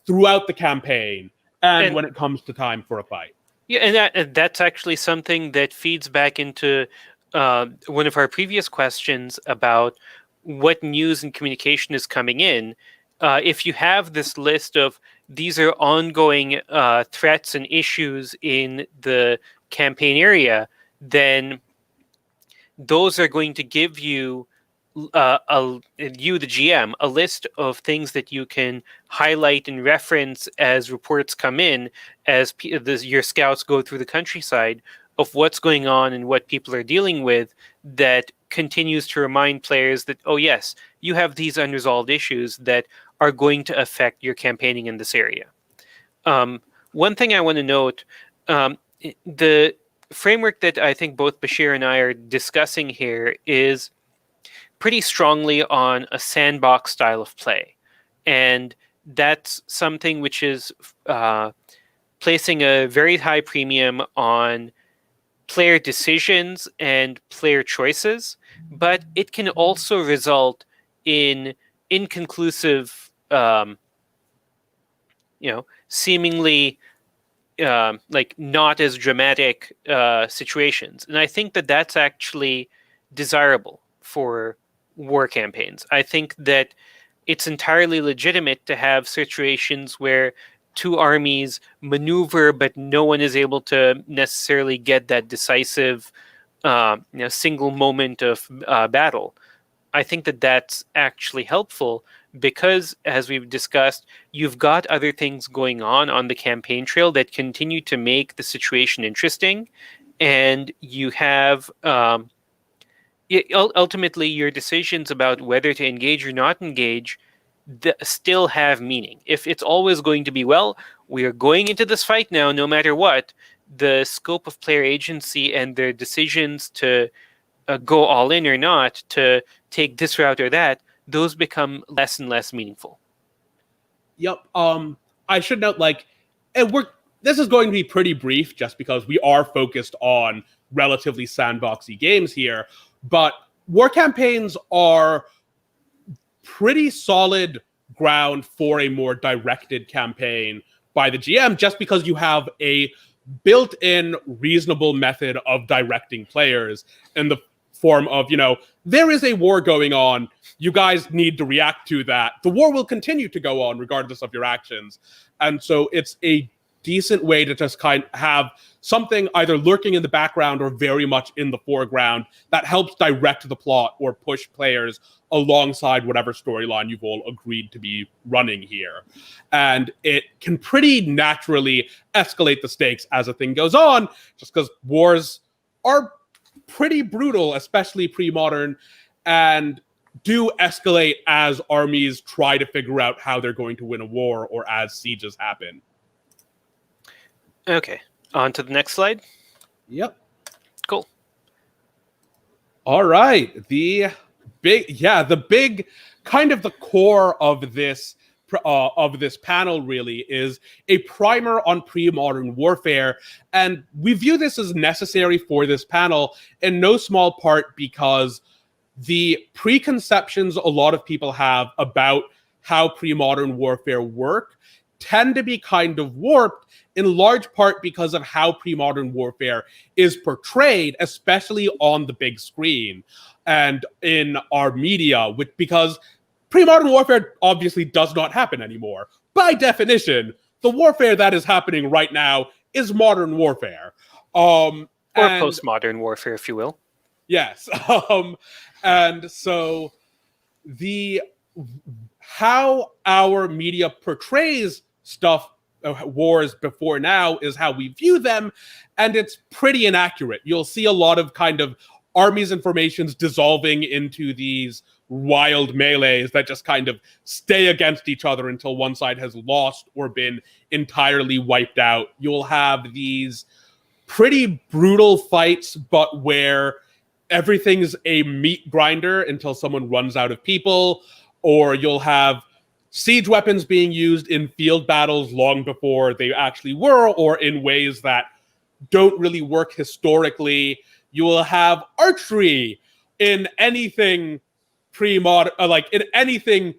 throughout the campaign and when it comes to time for a fight. Yeah, and that's actually something that feeds back into one of our previous questions about what news and communication is coming in. If you have this list of these are ongoing threats and issues in the campaign area, then those are going to give you, the GM, a list of things that you can highlight and reference as reports come in, as your scouts go through the countryside, of what's going on and what people are dealing with, that continues to remind players that, oh yes, you have these unresolved issues that are going to affect your campaigning in this area. One thing I want to note, the framework that I think both Basheer and I are discussing here is pretty strongly on a sandbox style of play. And that's something which is placing a very high premium on player decisions and player choices, but it can also result in inconclusive, seemingly like not as dramatic situations. And I think that that's actually desirable for war campaigns. I think that it's entirely legitimate to have situations where two armies maneuver, but no one is able to necessarily get that decisive, single moment of battle. I think that that's actually helpful because, as we've discussed, you've got other things going on the campaign trail that continue to make the situation interesting, and you have ultimately your decisions about whether to engage or not engage still have meaning. If it's always going to be, well, we are going into this fight now, no matter what, the scope of player agency and their decisions to go all in or not, to take this route or that, those become less and less meaningful. Yep. I should note, this is going to be pretty brief just because we are focused on relatively sandboxy games here, but war campaigns are pretty solid ground for a more directed campaign by the GM, just because you have a built-in reasonable method of directing players in the form of, there is a war going on. You guys need to react to that. The war will continue to go on regardless of your actions. And so it's a decent way to just kind of have something either lurking in the background or very much in the foreground that helps direct the plot or push players alongside whatever storyline you've all agreed to be running here. And it can pretty naturally escalate the stakes as a thing goes on, just because wars are pretty brutal, especially pre-modern, and do escalate as armies try to figure out how they're going to win a war or as sieges happen. Okay, on to the next slide. Yep. Cool. All right. The big kind of the core of this panel really is a primer on pre-modern warfare, and we view this as necessary for this panel in no small part because the preconceptions a lot of people have about how pre-modern warfare work tend to be kind of warped, in large part because of how pre-modern warfare is portrayed, especially on the big screen and in our media, because pre-modern warfare obviously does not happen anymore. By definition, the warfare that is happening right now is modern warfare. Or postmodern warfare, if you will. Yes. And so how our media portrays wars before now is how we view them, and it's pretty inaccurate. You'll see a lot of kind of armies and formations dissolving into these wild melees that just kind of stay against each other until one side has lost or been entirely wiped out. You'll have these pretty brutal fights, but where everything's a meat grinder until someone runs out of people, or you'll have siege weapons being used in field battles long before they actually were, or in ways that don't really work historically. You will have archery in anything pre-modern, in anything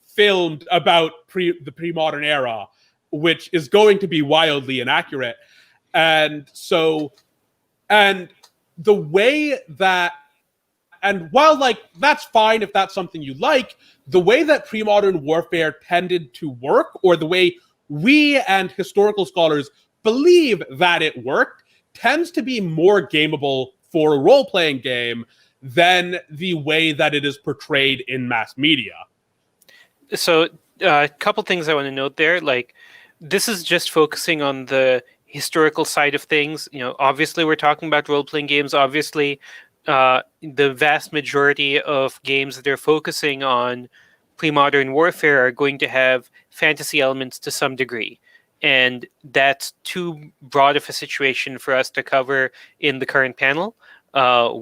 filmed about the pre-modern era, which is going to be wildly inaccurate. And the way that, and while that's fine if that's something you like, the way that pre-modern warfare tended to work, or the way we and historical scholars believe that it worked, tends to be more gameable for a role-playing game than the way that it is portrayed in mass media. So a couple things I want to note there. This is just focusing on the historical side of things. Obviously we're talking about role-playing games. Obviously, the vast majority of games that are focusing on pre-modern warfare are going to have fantasy elements to some degree. And that's too broad of a situation for us to cover in the current panel.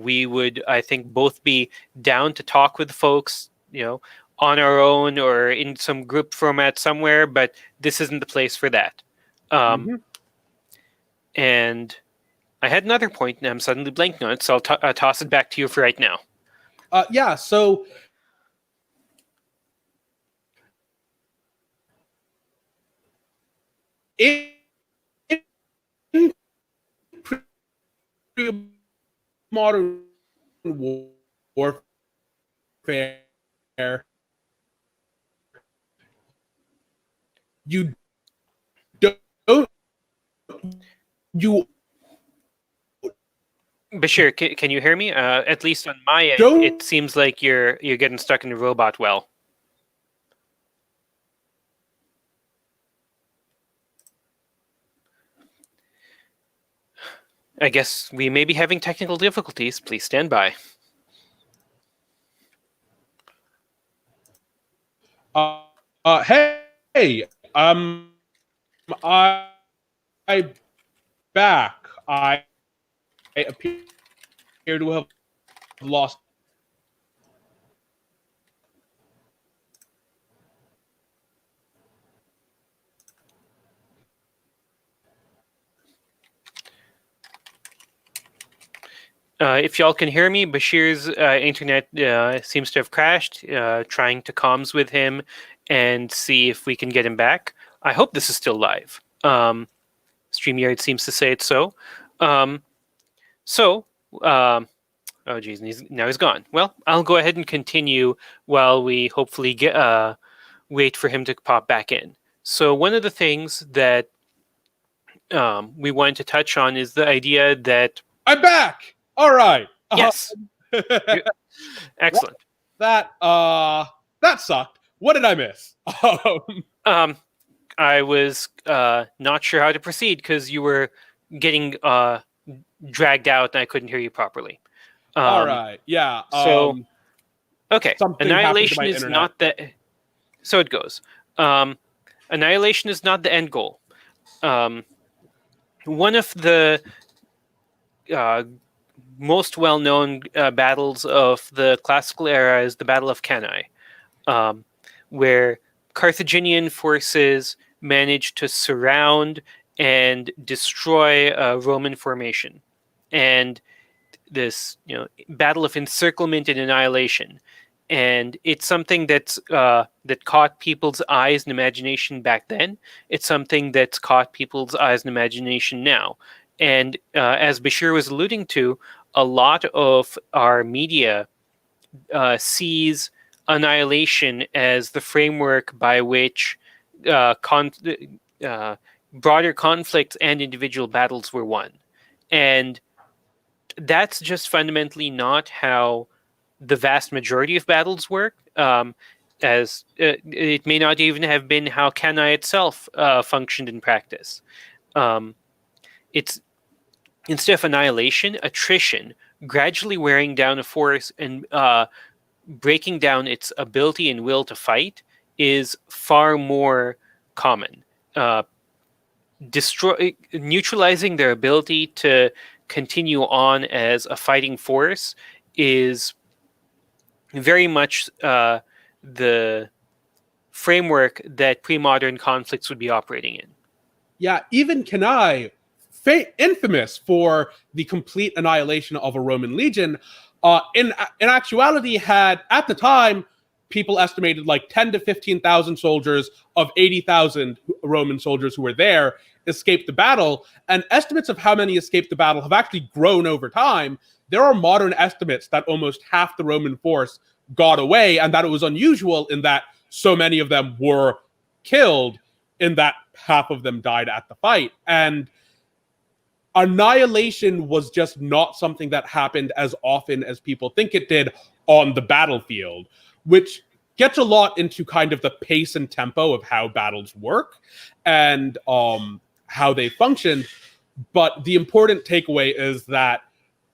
We would, I think, both be down to talk with folks, on our own or in some group format somewhere, but this isn't the place for that. And I had another point, and I'm suddenly blanking on it, so I'll toss it back to you for right now. So in modern warfare, you don't you Basheer, can you hear me? At least on my end, it seems like you're getting stuck in the robot well. I guess we may be having technical difficulties. Please stand by. Hey, I back. I appear to have lost. If y'all can hear me, Basheer's internet seems to have crashed. Trying to comms with him and see if we can get him back. I hope this is still live. StreamYard seems to say it's so. Oh geez, now he's gone. Well, I'll go ahead and continue while we hopefully wait for him to pop back in. So one of the things that we wanted to touch on is the idea that I'm back. All right. yes, excellent. that sucked. What did I miss? I was not sure how to proceed because you were getting dragged out and I couldn't hear you properly. All right. Yeah. So okay, something happened to annihilation my is internet. not the. So it goes. Annihilation is not the end goal. One of the most well-known battles of the classical era is the Battle of Cannae, where Carthaginian forces managed to surround and destroy a Roman formation, and this battle of encirclement and annihilation. And it's something that caught people's eyes and imagination back then. It's something that's caught people's eyes and imagination now. And as Basheer was alluding to, a lot of our media sees annihilation as the framework by which broader conflicts and individual battles were won. And that's just fundamentally not how the vast majority of battles work. As it may not even have been how Cannae itself functioned in practice. It's instead of annihilation, attrition, gradually wearing down a force and breaking down its ability and will to fight is far more common. Neutralizing their ability to continue on as a fighting force is very much the framework that pre-modern conflicts would be operating in. Yeah, even Cannae, infamous for the complete annihilation of a Roman legion, in actuality had, at the time, people estimated like 10 to 15,000 soldiers of 80,000 Roman soldiers who were there escaped the battle. And estimates of how many escaped the battle have actually grown over time. There are modern estimates that almost half the Roman force got away, and that it was unusual in that so many of them were killed, in that half of them died at the fight. And annihilation was just not something that happened as often as people think it did on the battlefield, which gets a lot into kind of the pace and tempo of how battles work and how they function. But the important takeaway is that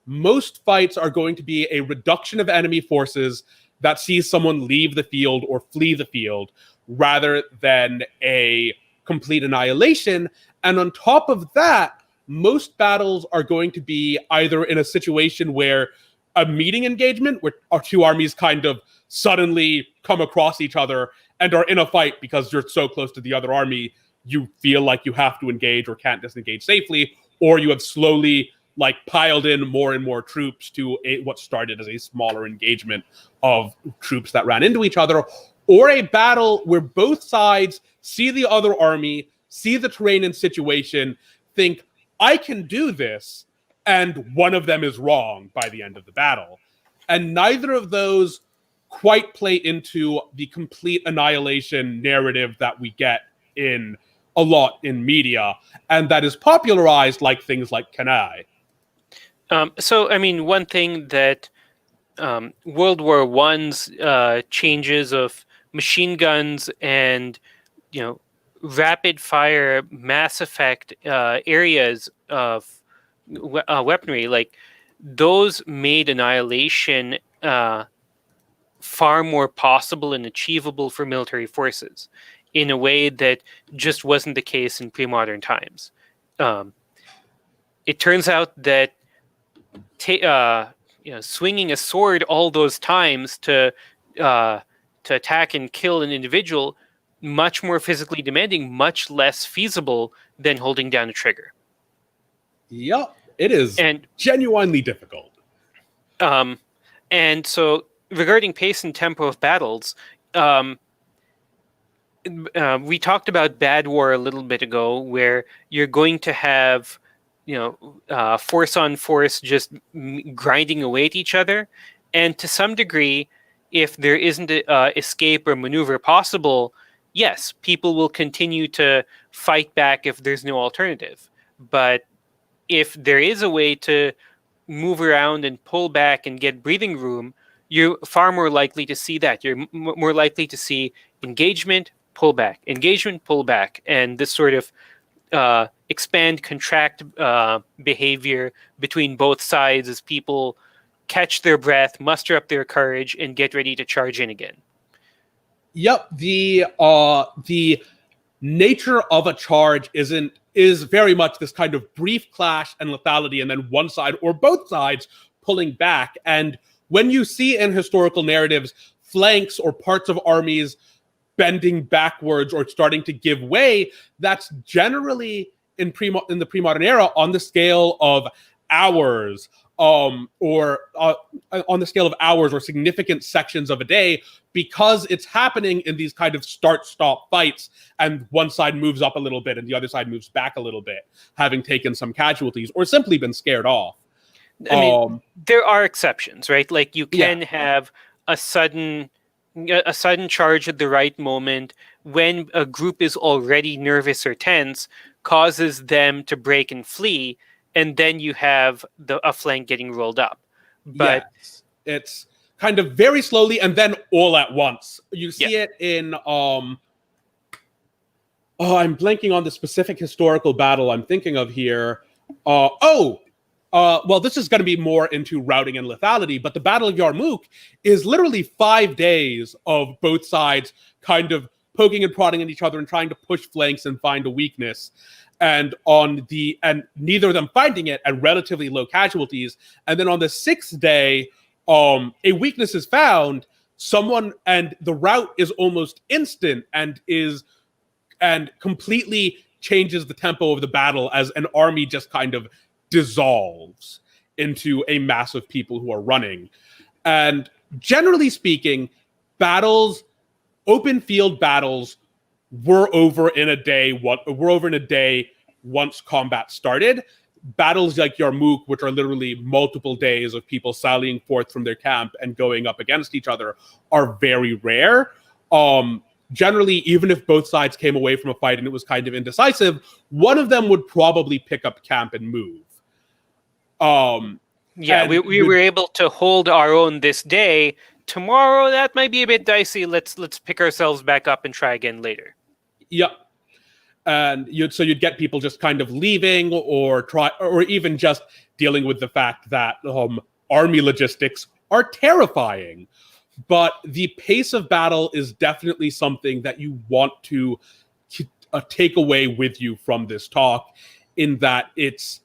most fights are going to be a reduction of enemy forces that sees someone leave the field or flee the field, rather than a complete annihilation. And on top of that, most battles are going to be either in a situation where a meeting engagement, where our two armies kind of suddenly come across each other and are in a fight because you're so close to the other army, you feel like you have to engage or can't disengage safely, or you have slowly piled in more and more troops to what started as a smaller engagement of troops that ran into each other, or a battle where both sides see the other army, see the terrain and situation, think, I can do this, and one of them is wrong by the end of the battle. And neither of those quite play into the complete annihilation narrative that we get in a lot in media, and that is popularized like things like Cannae. So, I mean, one thing that World War I's changes of machine guns and, rapid fire mass effect areas of weaponry, those made annihilation far more possible and achievable for military forces in a way that just wasn't the case in pre-modern times. It turns out that swinging a sword all those times to attack and kill an individual, much more physically demanding, much less feasible than holding down a trigger. Yep, it is genuinely difficult. And so, regarding pace and tempo of battles, we talked about bad war a little bit ago, where you're going to have force on force just grinding away at each other. And to some degree, if there isn't escape or maneuver possible, yes, people will continue to fight back if there's no alternative. But if there is a way to move around and pull back and get breathing room, you're far more likely to see that. You're more likely to see engagement, engagement, pull back, and this sort of expand, contract behavior between both sides as people catch their breath, muster up their courage, and get ready to charge in again. Yep, the nature of a charge is very much this kind of brief clash and lethality, and then one side or both sides pulling back. And when you see in historical narratives flanks or parts of armies bending backwards or starting to give way, that's generally in the pre-modern era on the scale of hours, or on the scale of hours or significant sections of a day, because it's happening in these kind of start-stop fights, and one side moves up a little bit and the other side moves back a little bit, having taken some casualties or simply been scared off. I mean, there are exceptions, right? Like you can have a sudden charge at the right moment when a group is already nervous or tense, causes them to break and flee, and then you have a flank getting rolled up. But it's kind of very slowly and then all at once. You see it in I'm blanking on the specific historical battle I'm thinking of here. Well, this is going to be more into routing and lethality, but the Battle of Yarmouk is literally 5 days of both sides kind of poking and prodding at each other and trying to push flanks and find a weakness. And neither of them finding it at relatively low casualties. And then on the 6th day, a weakness is found. And the rout is almost instant and completely changes the tempo of the battle as an army just kind of dissolves into a mass of people who are running. And generally speaking, open field battles were over in a day once combat started. Battles like Yarmouk, which are literally multiple days of people sallying forth from their camp and going up against each other, are very rare. Generally, even if both sides came away from a fight and it was kind of indecisive, one of them would probably pick up camp and move. We were able to hold our own this day. Tomorrow, that might be a bit dicey. Let's pick ourselves back up and try again later. Yep. And you'd get people just kind of leaving or even just dealing with the fact that army logistics are terrifying. But the pace of battle is definitely something that you want to take away with you from this talk, in that it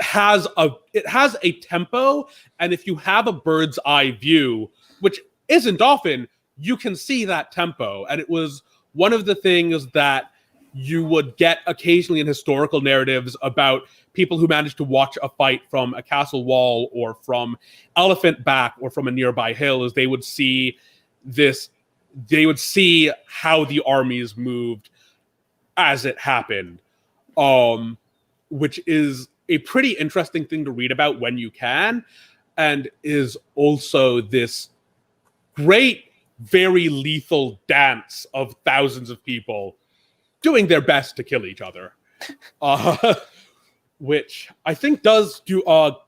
has a tempo, and if you have a bird's eye view, which isn't often, you can see that tempo. And it was one of the things that you would get occasionally in historical narratives about people who managed to watch a fight from a castle wall or from elephant back or from a nearby hill, is they would see how the armies moved as it happened, which is a pretty interesting thing to read about when you can, and is also this great, very lethal dance of thousands of people doing their best to kill each other. Which I think does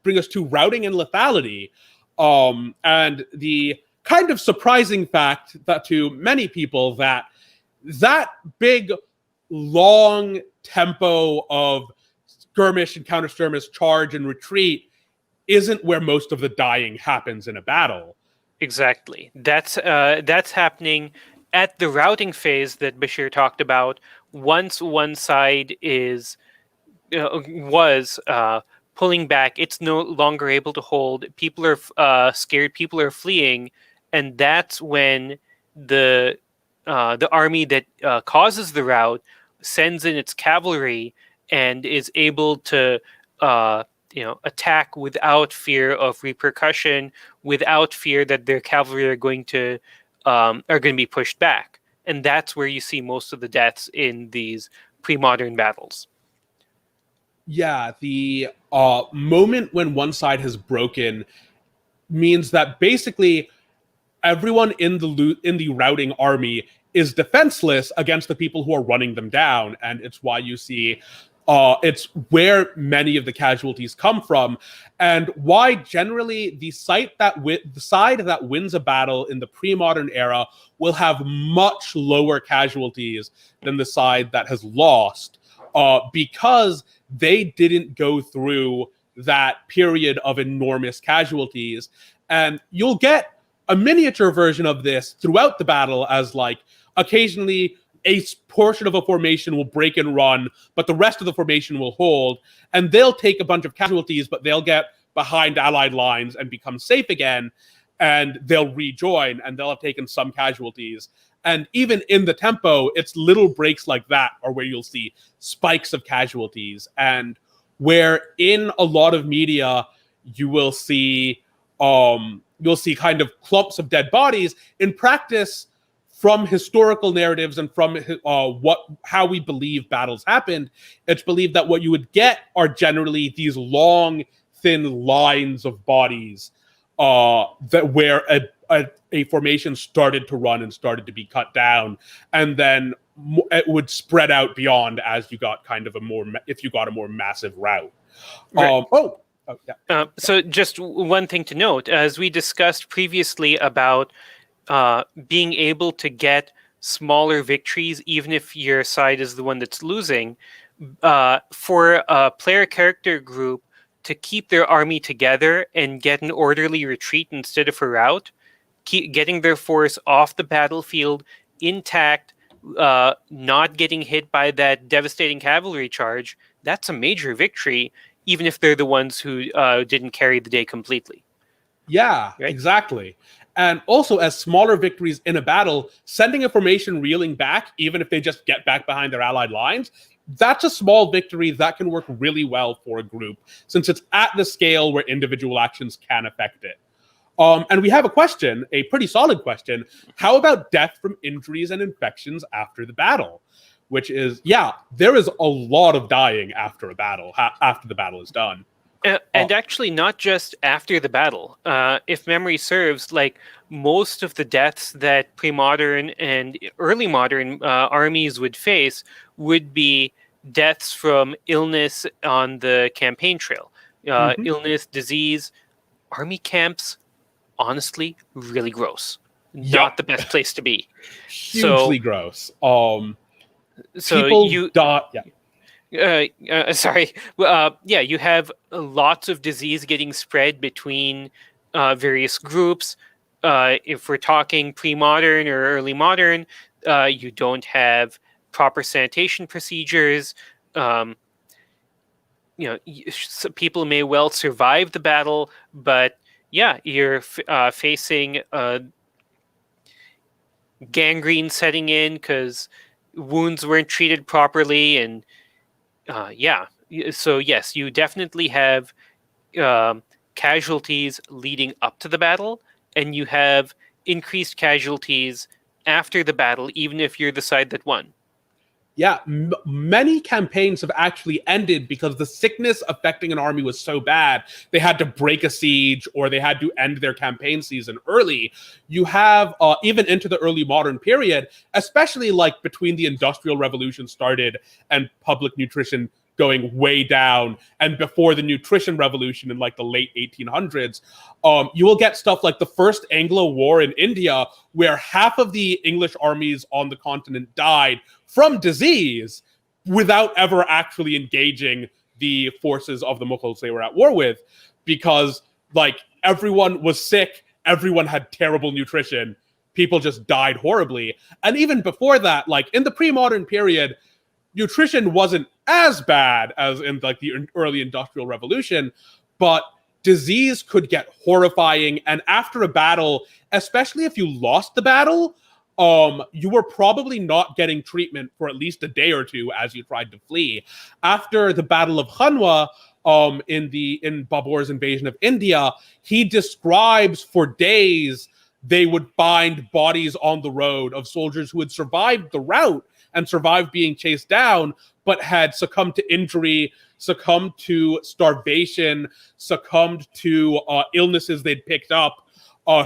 bring us to routing and lethality, and the kind of surprising fact that to many people that big, long tempo of skirmish and counter-skirmish, charge and retreat, isn't where most of the dying happens in a battle. Exactly. That's happening at the routing phase that Basheer talked about. Once one side was pulling back, it's no longer able to hold. People are scared. People are fleeing, and that's when the army that causes the rout sends in its cavalry and is able to attack without fear of repercussion, without fear that their cavalry are going to be pushed back. And that's where you see most of the deaths in these pre-modern battles. Yeah, the moment when one side has broken means that basically everyone in the routing army is defenseless against the people who are running them down, and it's why you see It's where many of the casualties come from, and why generally the side that wins a battle in the pre-modern era will have much lower casualties than the side that has lost, because they didn't go through that period of enormous casualties. And you'll get a miniature version of this throughout the battle, as like occasionally a portion of a formation will break and run, but the rest of the formation will hold, and they'll take a bunch of casualties, but they'll get behind allied lines and become safe again, and they'll rejoin, and they'll have taken some casualties. And even in the tempo, it's little breaks like that are where you'll see spikes of casualties, and where in a lot of media you will see kind of clumps of dead bodies. In practice, from historical narratives and from how we believe battles happened, it's believed that what you would get are generally these long, thin lines of bodies that where a formation started to run and started to be cut down, and then it would spread out beyond as you got if you got a more massive rout. Right. Yeah. So just one thing to note, as we discussed previously about being able to get smaller victories, even if your side is the one that's losing, for a player character group to keep their army together and get an orderly retreat instead of a rout, keep getting their force off the battlefield intact, not getting hit by that devastating cavalry charge, that's a major victory, even if they're the ones who didn't carry the day completely. Yeah, right? Exactly. And also, as smaller victories in a battle, sending a formation reeling back, even if they just get back behind their allied lines, that's a small victory that can work really well for a group, since it's at the scale where individual actions can affect it. And we have a question, a pretty solid question. How about death from injuries and infections after the battle? Which is, yeah, there is a lot of dying after a battle, after the battle is done. And actually, not just after the battle. If memory serves, like most of the deaths that pre-modern and early modern armies would face would be deaths from illness on the campaign trail. Illness, disease, army camps, honestly, really gross. Not the best place to be. Hugely gross. So people die. Sorry. You have lots of disease getting spread between various groups. If we're talking pre-modern or early modern, you don't have proper sanitation procedures. People may well survive the battle, but you're facing gangrene setting in because wounds weren't treated properly, and so yes, you definitely have casualties leading up to the battle, and you have increased casualties after the battle, even if you're the side that won. Yeah, many campaigns have actually ended because the sickness affecting an army was so bad, they had to break a siege or they had to end their campaign season early. You have, even into the early modern period, especially like between the Industrial Revolution started and public nutrition going way down, and before the nutrition revolution in like the late 1800s, you will get stuff like the First Anglo War in India, where half of the English armies on the continent died from disease without ever actually engaging the forces of the Mughals they were at war with, because like everyone was sick, everyone had terrible nutrition, people just died horribly. And even before that, like in the pre-modern period, nutrition wasn't as bad as in like the early Industrial Revolution, but disease could get horrifying. And after a battle, especially if you lost the battle, you were probably not getting treatment for at least a day or two as you tried to flee. After the Battle of Hanwa, in Babur's invasion of India, he describes for days they would find bodies on the road of soldiers who had survived the rout and survived being chased down, but had succumbed to injury, succumbed to starvation, succumbed to illnesses they'd picked up,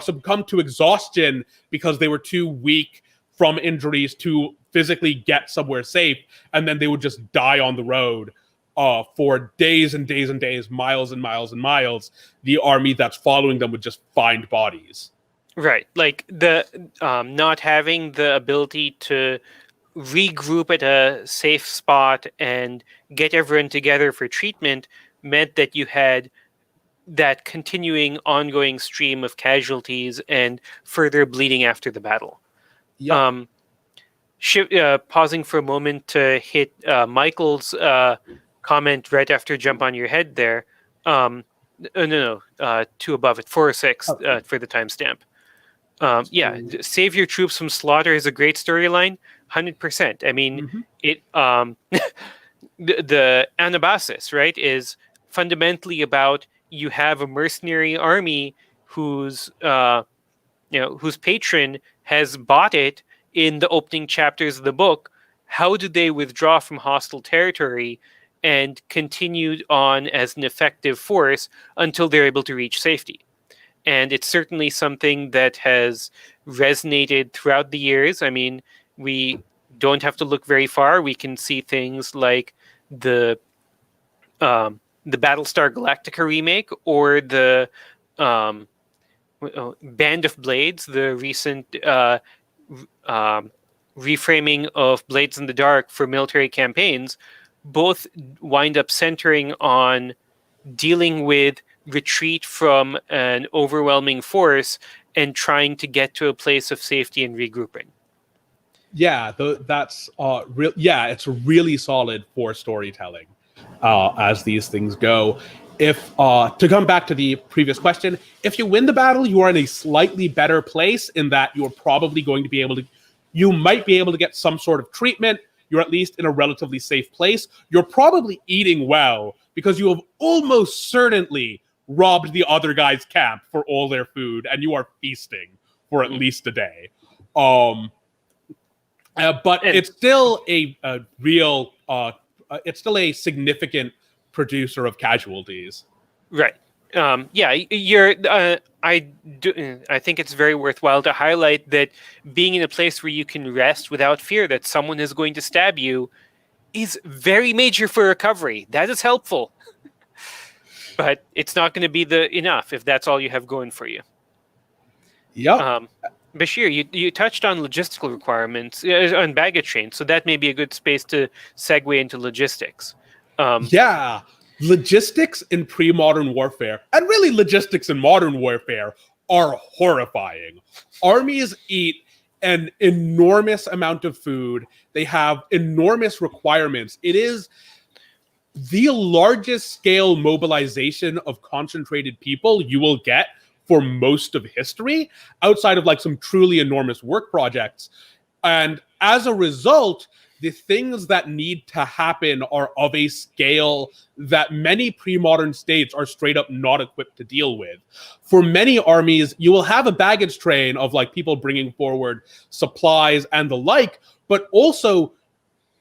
succumbed to exhaustion because they were too weak from injuries to physically get somewhere safe, and then they would just die on the road for days and days and days, miles and miles and miles, the army that's following them would just find bodies. Right. Like the not having the ability to regroup at a safe spot and get everyone together for treatment meant that you had that continuing ongoing stream of casualties and further bleeding after the battle. Yep. Pausing for a moment to hit Michael's comment right after Jump on Your Head there. Two above it, 4 or 6 for the timestamp. Save your troops from slaughter is a great storyline, 100%. I mean, it the Anabasis, right, is fundamentally about you have a mercenary army whose whose patron has bought it in the opening chapters of the book. How do they withdraw from hostile territory and continued on as an effective force until they're able to reach safety? And it's certainly something that has resonated throughout the years. I mean, we don't have to look very far. We can see things like the Battlestar Galactica remake or the Band of Blades, the recent reframing of Blades in the Dark for military campaigns. Both wind up centering on dealing with retreat from an overwhelming force and trying to get to a place of safety and regrouping. Yeah, that's real. Yeah, it's really solid for storytelling as these things go. If to come back to the previous question, if you win the battle, you are in a slightly better place in that you're probably going to be able to, you might be able to get some sort of treatment. You're at least in a relatively safe place. You're probably eating well because you have almost certainly robbed the other guy's camp for all their food, and you are feasting for at least a day. But it's still a real, it's still a significant producer of casualties. Right. You're. I think it's very worthwhile to highlight that being in a place where you can rest without fear that someone is going to stab you is very major for recovery. That is helpful, but it's not going to be enough if that's all you have going for you. Yep. Basheer, you touched on logistical requirements on baggage trains, so that may be a good space to segue into logistics. Yeah. Logistics in pre-modern warfare, and really logistics in modern warfare, are horrifying. Armies eat an enormous amount of food. They have enormous requirements. It is the largest scale mobilization of concentrated people you will get for most of history, outside of like some truly enormous work projects. And as a result, the things that need to happen are of a scale that many pre-modern states are straight up not equipped to deal with. For many armies, you will have a baggage train of like people bringing forward supplies and the like, but also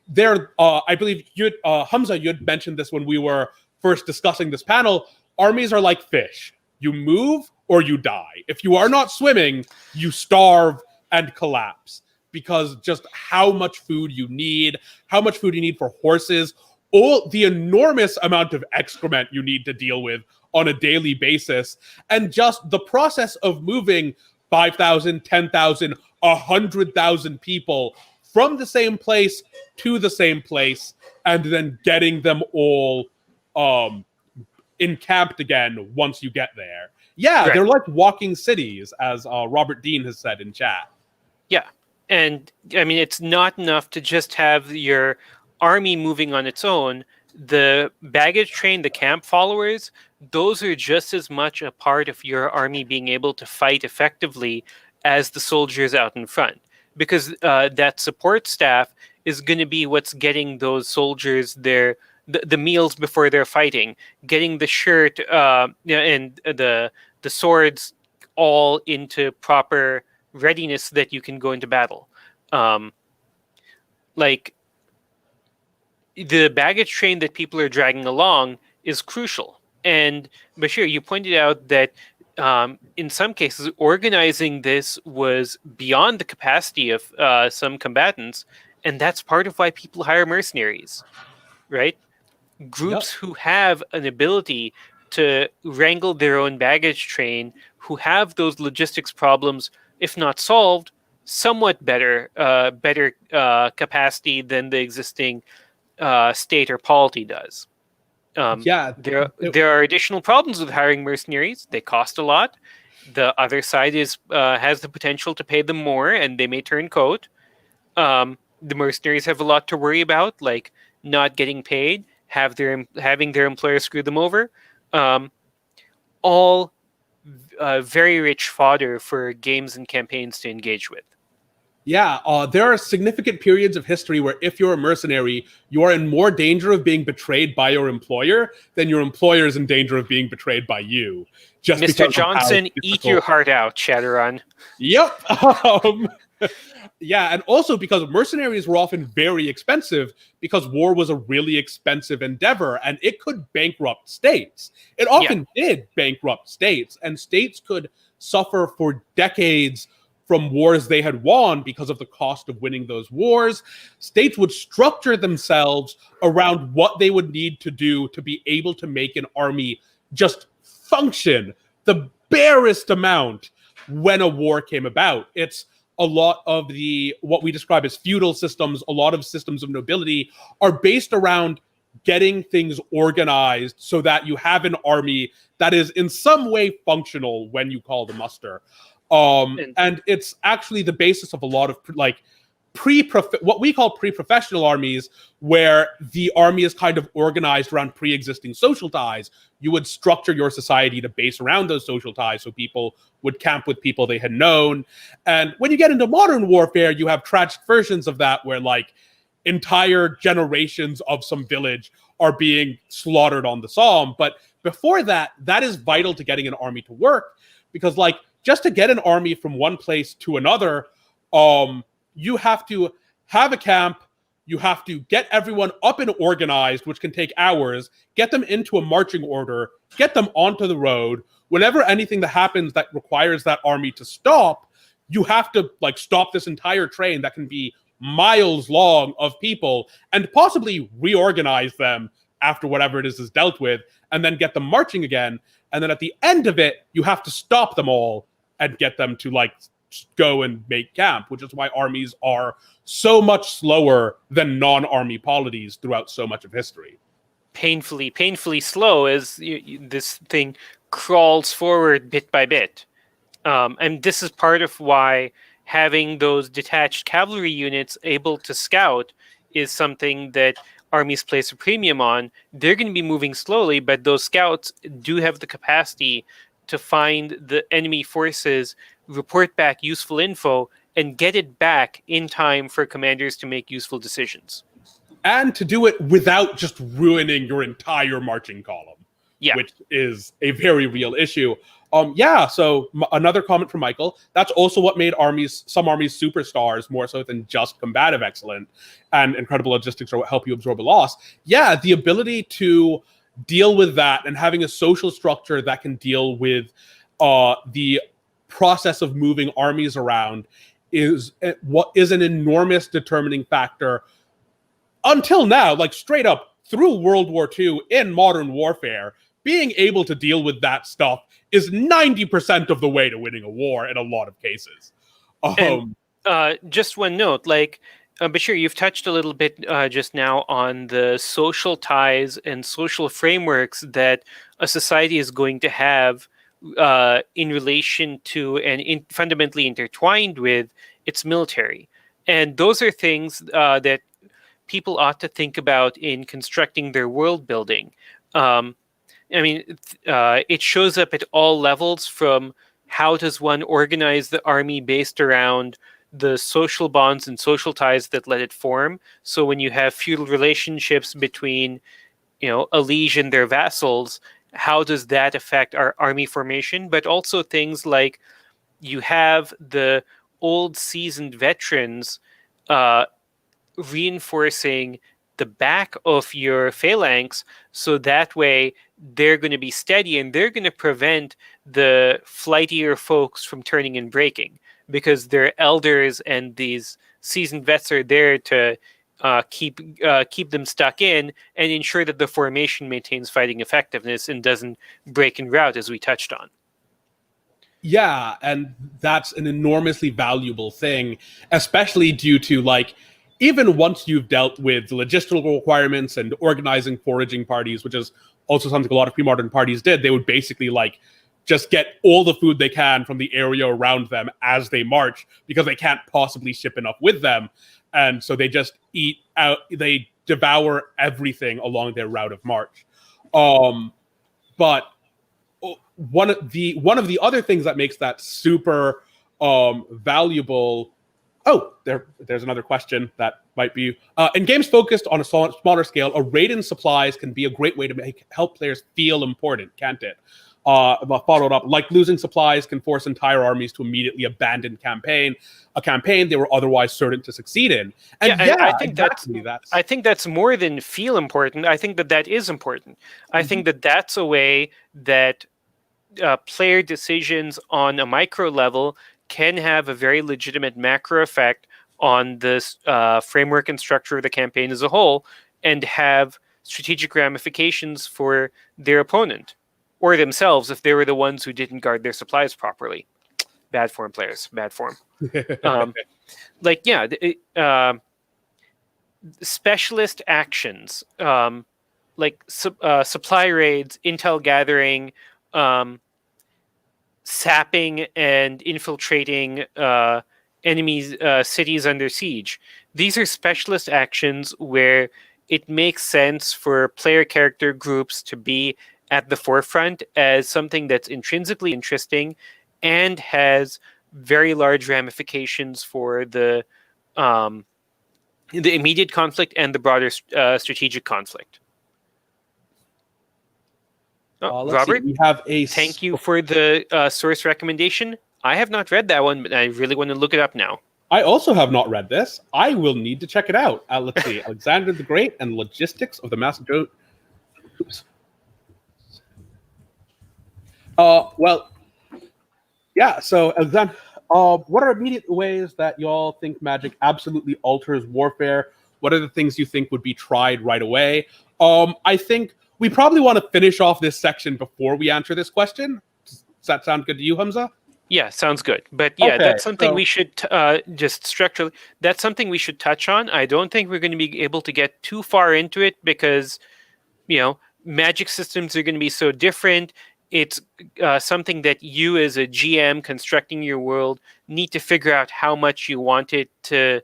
there, I believe Humza, you'd mentioned this when we were first discussing this panel. Armies are like fish. You move or you die. If you are not swimming, you starve and collapse, because just how much food you need for horses, all the enormous amount of excrement you need to deal with on a daily basis, and just the process of moving 5,000, 10,000, 100,000 people from the same place to the same place, and then getting them all encamped again once you get there. Yeah, right. They're like walking cities, as Robert Dean has said in chat. Yeah. And I mean, it's not enough to just have your army moving on its own. The baggage train, the camp followers, those are just as much a part of your army being able to fight effectively as the soldiers out in front. Because that support staff is going to be what's getting those soldiers the meals before they're fighting, getting the shirt and the swords all into proper readiness so that you can go into battle. Like the baggage train that people are dragging along is crucial. And Basheer, you pointed out that in some cases, organizing this was beyond the capacity of some combatants, and that's part of why people hire mercenaries, right? Yep. groups who have an ability to wrangle their own baggage train, who have those logistics problems, if not solved, somewhat better capacity than the existing state or polity does. Yeah. There are additional problems with hiring mercenaries. They cost a lot. The other side is has the potential to pay them more, and they may turn coat. The mercenaries have a lot to worry about, like not getting paid, having their employer screw them over. Um, all very rich fodder for games and campaigns to engage with. Yeah, there are significant periods of history where if you're a mercenary, you are in more danger of being betrayed by your employer than your employer is in danger of being betrayed by you, just Mr. because of how Johnson, eat your difficult. heart out, Shadowrun. Yep. Yeah, and also because mercenaries were often very expensive because war was a really expensive endeavor and it could bankrupt states. It Yeah, often did bankrupt states, and states could suffer for decades from wars they had won because of the cost of winning those wars. States would structure themselves around what they would need to do to be able to make an army just function the barest amount when a war came about. It's a lot of the what we describe as feudal systems, a lot of systems of nobility are based around getting things organized so that you have an army that is in some way functional when you call the muster. and And it's actually the basis of a lot of like what we call pre-professional armies, where the army is kind of organized around pre-existing social ties. You would structure your society to base around those social ties, so people would camp with people they had known. And when you get into modern warfare, you have tragic versions of that, where like entire generations of some village are being slaughtered on the Somme. But before that, that is vital to getting an army to work, because like just to get an army from one place to another, you have to have a camp, you have to get everyone up and organized, which can take hours, get them into a marching order, get them onto the road. Whenever anything that happens that requires that army to stop, you have to like stop this entire train that can be miles long of people and possibly reorganize them after whatever it is dealt with, and then get them marching again. And then at the end of it, you have to stop them all and get them to like go and make camp, which is why armies are so much slower than non-army polities throughout so much of history. painfully slow as this thing crawls forward bit by bit. And this is part of why having those detached cavalry units able to scout is something that armies place a premium on. They're going to be moving slowly, but those scouts do have the capacity to find the enemy forces, report back useful info, and get it back in time for commanders to make useful decisions. And to do it without just ruining your entire marching column, Yeah. which is a very real issue. Yeah, so another comment from Michael. That's also what made some armies superstars more so than just combative excellent, and incredible logistics are what help you absorb a loss. Yeah, the ability to deal with that and having a social structure that can deal with the process of moving armies around is what is an enormous determining factor until now, like straight up through World War II in modern warfare. Being able to deal with that stuff is 90% of the way to winning a war in a lot of cases. And just one note, like Bashir, you've touched a little bit just now on the social ties and social frameworks that a society is going to have in relation to and fundamentally intertwined with its military. And those are things that people ought to think about in constructing their world building. I mean, it shows up at all levels, from how does one organize the army based around the social bonds and social ties that let it form. So when you have feudal relationships between, a liege and their vassals, how does that affect our army formation? But also things like you have the old seasoned veterans reinforcing the back of your phalanx, so that way they're going to be steady and they're going to prevent the flightier folks from turning and breaking, because their elders and these seasoned vets are there to keep them stuck in, and ensure that the formation maintains fighting effectiveness and doesn't break and rout, as we touched on. Yeah, and that's an enormously valuable thing, especially due to like even once you've dealt with the logistical requirements and organizing foraging parties, which is also something a lot of pre-modern parties did. They would basically like just get all the food they can from the area around them as they march because they can't possibly ship enough with them, and so they just eat out. They devour everything along their route of march. But one of the other things that makes that super valuable. Oh, there's another question that might be in games focused on a smaller scale. A raid in supplies can be a great way to help players feel important, can't it? Followed up, like losing supplies can force entire armies to immediately abandon a campaign they were otherwise certain to succeed in. And I think exactly, I think that's more than feel important. I think that is important. I think that that's a way that player decisions on a micro level can have a very legitimate macro effect on the framework and structure of the campaign as a whole, and have strategic ramifications for their opponent or themselves if they were the ones who didn't guard their supplies properly. Bad form, players. Bad form. Specialist actions, supply raids, intel gathering, sapping and infiltrating enemies' cities under siege. These are specialist actions where it makes sense for player character groups to be at the forefront as something that's intrinsically interesting and has very large ramifications for the immediate conflict and the broader strategic conflict. Robert, we have thank you for the source recommendation. I have not read that one, but I really want to look it up now. I also have not read this. I will need to check it out. Let's see. Alexander the Great and Logistics of the Macedonian. Oops. Well, yeah. So, Alexander, what are immediate ways that y'all think magic absolutely alters warfare? What are the things you think would be tried right away? I think we probably want to finish off this section before we answer this question. Does that sound good to you, Humza? Yeah, sounds good. But yeah, Okay, that's something we should just structurally. That's something we should touch on. I don't think we're going to be able to get too far into it because, magic systems are going to be so different. It's something that you as a GM constructing your world need to figure out how much you want it to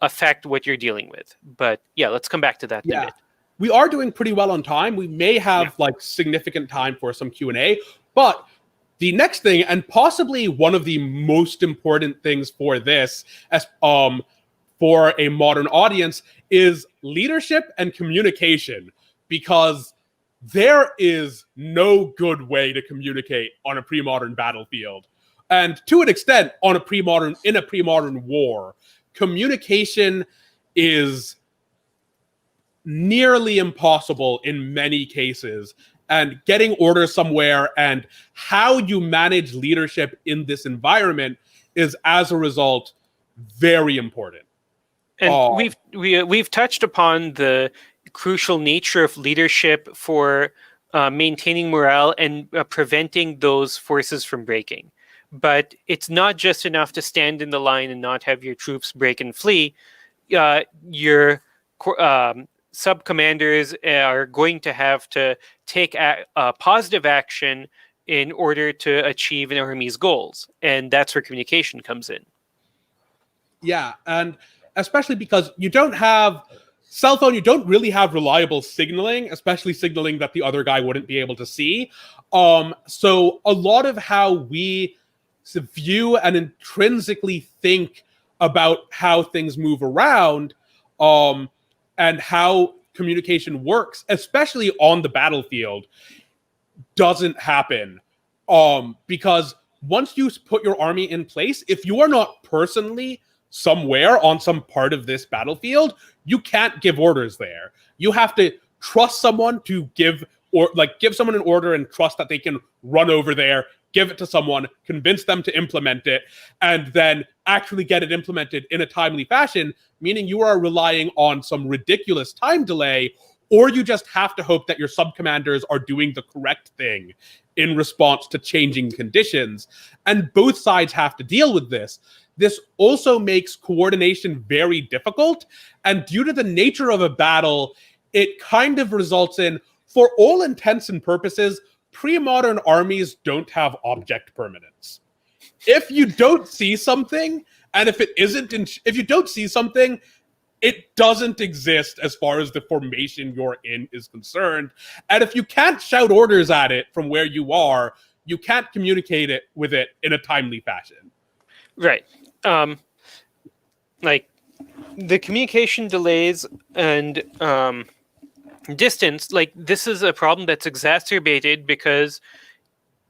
affect what you're dealing with. But yeah, let's come back to that in a bit. We are doing pretty well on time. We may have significant time for some Q&A, but the next thing, and possibly one of the most important things for this, as for a modern audience, is leadership and communication, because there is no good way to communicate on a pre-modern battlefield, and to an extent, in a pre-modern war, communication is nearly impossible in many cases. And getting orders somewhere and how you manage leadership in this environment is, as a result, very important. And we've touched upon the crucial nature of leadership for maintaining morale and preventing those forces from breaking. But it's not just enough to stand in the line and not have your troops break and flee. Your sub-commanders are going to have to take positive action in order to achieve an army's goals. And that's where communication comes in. Yeah, and especially because you don't have cell phone, you don't really have reliable signaling, especially signaling that the other guy wouldn't be able to see. So a lot of how we view and intrinsically think about how things move around and how communication works, especially on the battlefield, doesn't happen. Because once you put your army in place, if you are not personally somewhere on some part of this battlefield, you can't give orders there. You have to trust someone to give someone an order and trust that they can run over there, give it to someone, convince them to implement it, and then actually get it implemented in a timely fashion, meaning you are relying on some ridiculous time delay, or you just have to hope that your sub-commanders are doing the correct thing in response to changing conditions. And both sides have to deal with this. This also makes coordination very difficult. And due to the nature of a battle, it kind of results in, for all intents and purposes, pre-modern armies don't have object permanence. If you don't see something, and if you don't see something, it doesn't exist as far as the formation you're in is concerned. And if you can't shout orders at it from where you are, you can't communicate it with it in a timely fashion. Right. Like the communication delays and distance, like this is a problem that's exacerbated because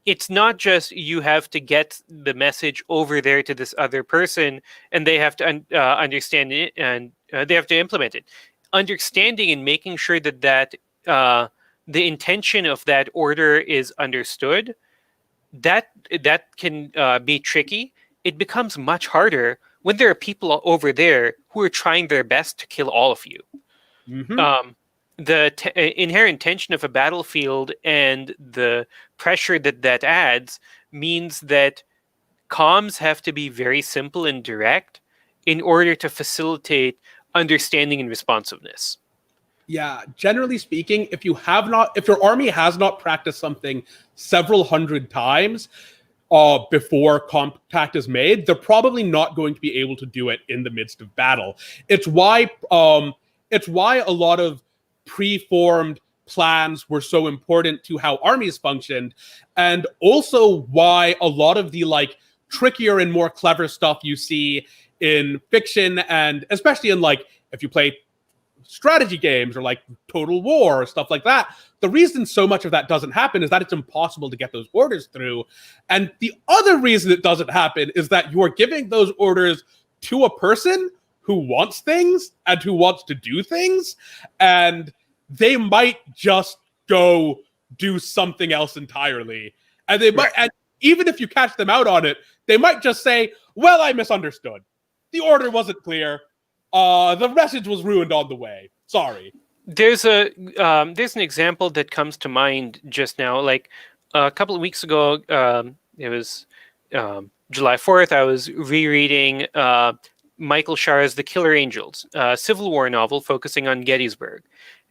it's not just you have to get the message over there to this other person and they have to understand it and they have to implement it. Understanding and making sure that the intention of that order is understood, that can be tricky. It becomes much harder when there are people over there who are trying their best to kill all of you. Mm-hmm. The inherent tension of a battlefield and the pressure that adds means that comms have to be very simple and direct in order to facilitate understanding and responsiveness. Yeah, generally speaking, if your army has not practiced something several hundred times before contact is made, they're probably not going to be able to do it in the midst of battle. It's why a lot of preformed plans were so important to how armies functioned, and also why a lot of the like trickier and more clever stuff you see in fiction, and especially in like if you play strategy games or like Total War or stuff like that, the reason so much of that doesn't happen is that it's impossible to get those orders through. And the other reason it doesn't happen is that you are giving those orders to a person who wants things and who wants to do things, and they might just go do something else entirely. And they might, and even if you catch them out on it, they might just say, well, I misunderstood. The order wasn't clear. The message was ruined on the way. Sorry. There's an example that comes to mind just now. Like a couple of weeks ago, it was July 4th. I was rereading Michael Shar's The Killer Angels, a Civil War novel focusing on Gettysburg.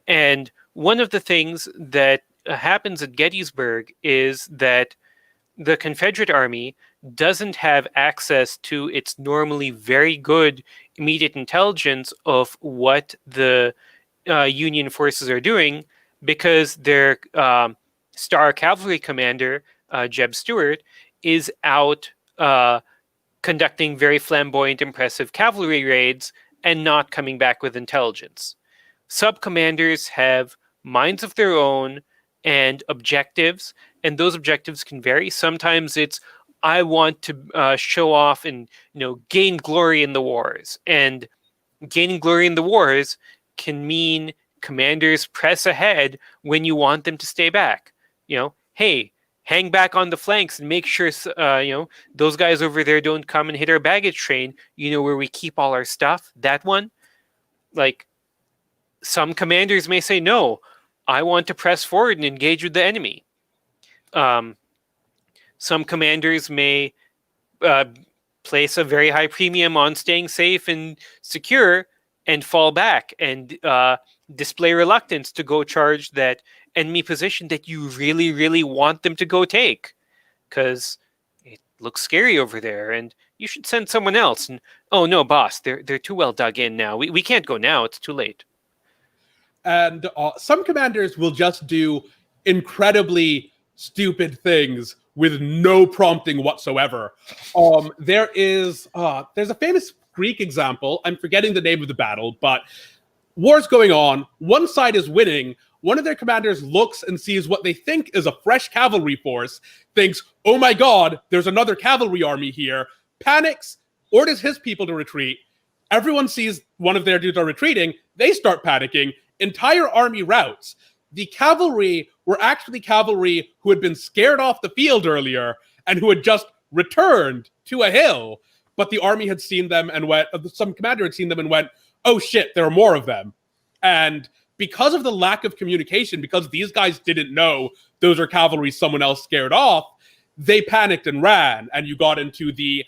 And one of the things that happens at Gettysburg is that the Confederate Army doesn't have access to its normally very good immediate intelligence of what the Union forces are doing, because their star cavalry commander, Jeb Stuart, is out conducting very flamboyant, impressive cavalry raids and not coming back with intelligence. Sub-commanders have minds of their own and objectives, and those objectives can vary. Sometimes it's, I want to show off and gain glory in the wars. And gaining glory in the wars can mean commanders press ahead when you want them to stay back. Hey, hang back on the flanks and make sure those guys over there don't come and hit our baggage train. Where we keep all our stuff. That one, like some commanders may say, no, I want to press forward and engage with the enemy. Some commanders may place a very high premium on staying safe and secure and fall back and display reluctance to go charge that enemy position that you really, really want them to go take because it looks scary over there and you should send someone else. And, oh, no, boss, they're too well dug in now. We can't go now. It's too late. And some commanders will just do incredibly stupid things with no prompting whatsoever. There's a famous Greek example. I'm forgetting the name of the battle, but war's going on. One side is winning. One of their commanders looks and sees what they think is a fresh cavalry force, thinks, oh my God, there's another cavalry army here, panics, orders his people to retreat. Everyone sees one of their dudes are retreating. They start panicking. Entire army routes. The cavalry were actually cavalry who had been scared off the field earlier, and who had just returned to a hill, but the army had seen them and went, some commander had seen them and went, oh shit, there are more of them. And because of the lack of communication, because these guys didn't know those are cavalry someone else scared off, they panicked and ran, and you got into the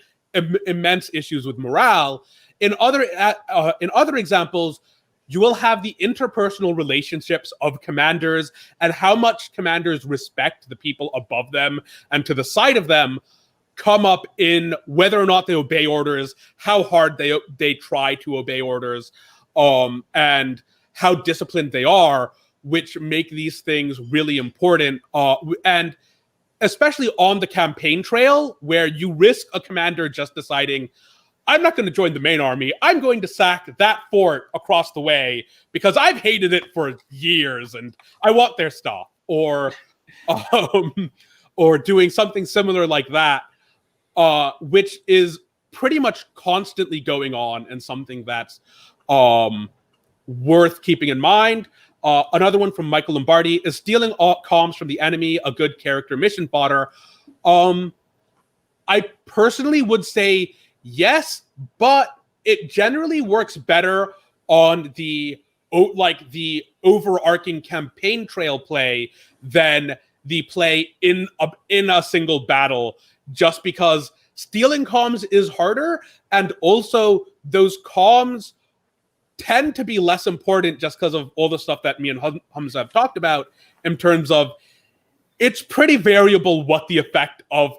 immense issues with morale. In other examples, you will have the interpersonal relationships of commanders and how much commanders respect the people above them and to the side of them come up in whether or not they obey orders, how hard they try to obey orders, and how disciplined they are, which make these things really important. And especially on the campaign trail, where you risk a commander just deciding, I'm not going to join the main army. I'm going to sack that fort across the way because I've hated it for years and I want their stuff. Or doing something similar like that, which is pretty much constantly going on and something that's worth keeping in mind. Another one from Michael Lombardi is stealing comms from the enemy, a good character mission fodder. I personally would say yes, but it generally works better on the overarching campaign trail play than the play in a single battle, just because stealing comms is harder, and also those comms tend to be less important just because of all the stuff that me and Humza have talked about in terms of it's pretty variable what the effect of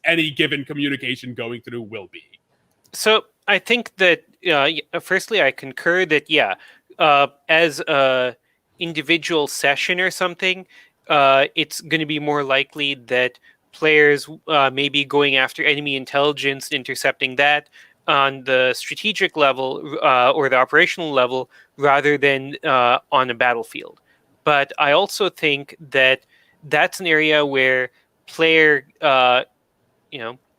any given communication going through will be. So I think that, firstly, I concur that, as a individual session or something, it's going to be more likely that players may be going after enemy intelligence, intercepting that on the strategic level or the operational level rather than on a battlefield. But I also think that that's an area where player,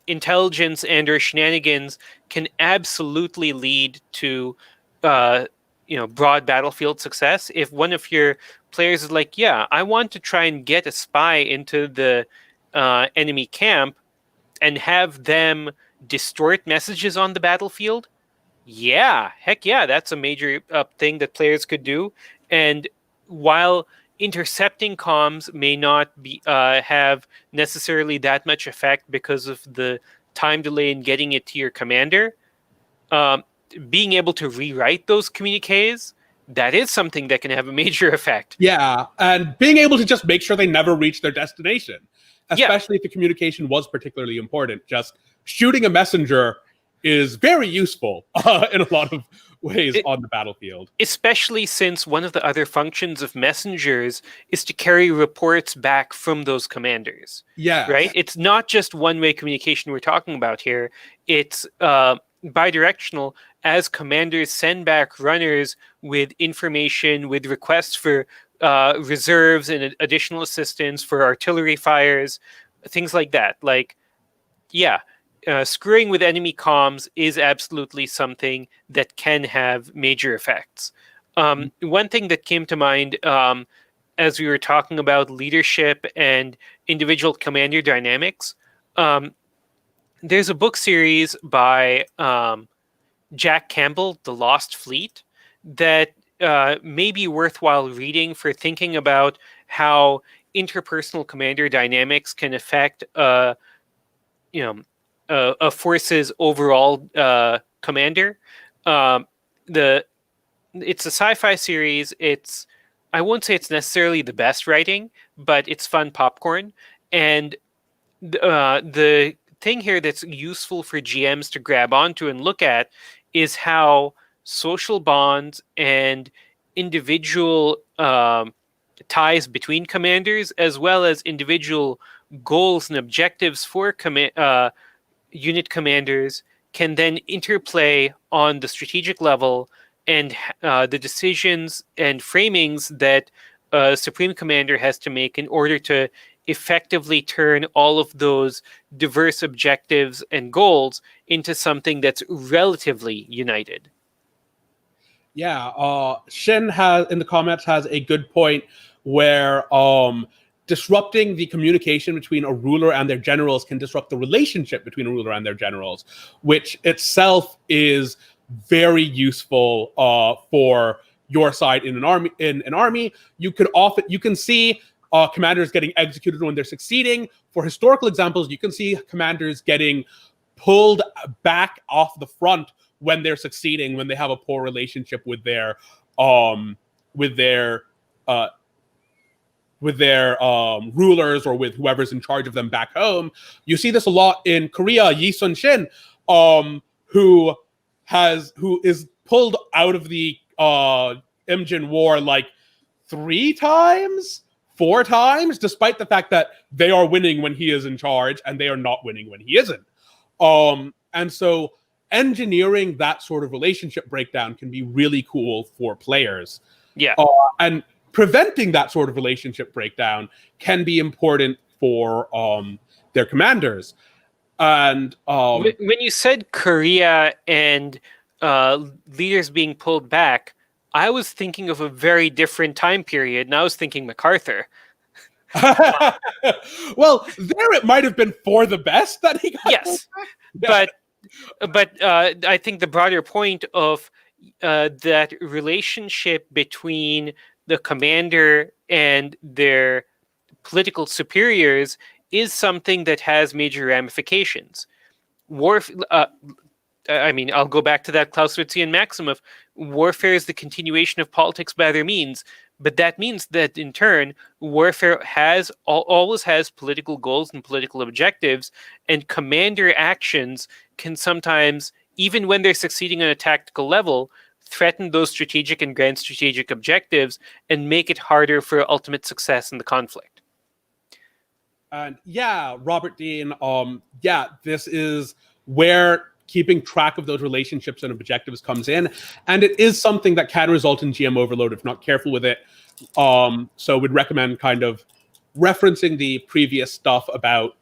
intelligence and or shenanigans can absolutely lead to, broad battlefield success. If one of your players is like, yeah, I want to try and get a spy into the enemy camp and have them distort messages on the battlefield, heck yeah, that's a major thing that players could do. And while intercepting comms may not be have necessarily that much effect because of the time delay in getting it to your commander, being able to rewrite those communiques, that is something that can have a major effect. Yeah, and being able to just make sure they never reach their destination, especially if the communication was particularly important. Just shooting a messenger is very useful in a lot of ways on the battlefield. Especially since one of the other functions of messengers is to carry reports back from those commanders. Yeah. Right? It's not just one-way communication we're talking about here. It's bidirectional, as commanders send back runners with information, with requests for reserves and additional assistance for artillery fires, things like that. Like, screwing with enemy comms is absolutely something that can have major effects. One thing that came to mind as we were talking about leadership and individual commander dynamics, there's a book series by Jack Campbell, The Lost Fleet, that may be worthwhile reading for thinking about how interpersonal commander dynamics can affect a force's overall commander. It's a sci-fi series. I won't say it's necessarily the best writing, but it's fun popcorn. And the thing here that's useful for GMs to grab onto and look at is how social bonds and individual ties between commanders, as well as individual goals and objectives for unit commanders, can then interplay on the strategic level, and the decisions and framings that a Supreme Commander has to make in order to effectively turn all of those diverse objectives and goals into something that's relatively united. Yeah, Shin has in the comments has a good point where disrupting the communication between a ruler and their generals can disrupt the relationship between a ruler and their generals, which itself is very useful for your side in an army. In an army, you can see commanders getting executed when they're succeeding. For historical examples, you can see commanders getting pulled back off the front when they're succeeding, when they have a poor relationship with their rulers or with whoever's in charge of them back home. You see this a lot in Korea. Yi Sun Shin, who is pulled out of the Imjin War like 3 times, 4 times, despite the fact that they are winning when he is in charge and they are not winning when he isn't. And so engineering that sort of relationship breakdown can be really cool for players. Yeah. And preventing that sort of relationship breakdown can be important for their commanders. And when you said Korea and leaders being pulled back, I was thinking of a very different time period, and I was thinking MacArthur. Well, there it might have been for the best that he got. Yes, but I think the broader point of that relationship between the commander and their political superiors is something that has major ramifications. I'll go back to that Clausewitzian maxim of warfare is the continuation of politics by other means, but that means that in turn, warfare always has political goals and political objectives, and commander actions can sometimes, even when they're succeeding on a tactical level, threaten those strategic and grand strategic objectives and make it harder for ultimate success in the conflict. And Robert Dean, this is where keeping track of those relationships and objectives comes in. And it is something that can result in GM overload if not careful with it. So we'd recommend kind of referencing the previous stuff about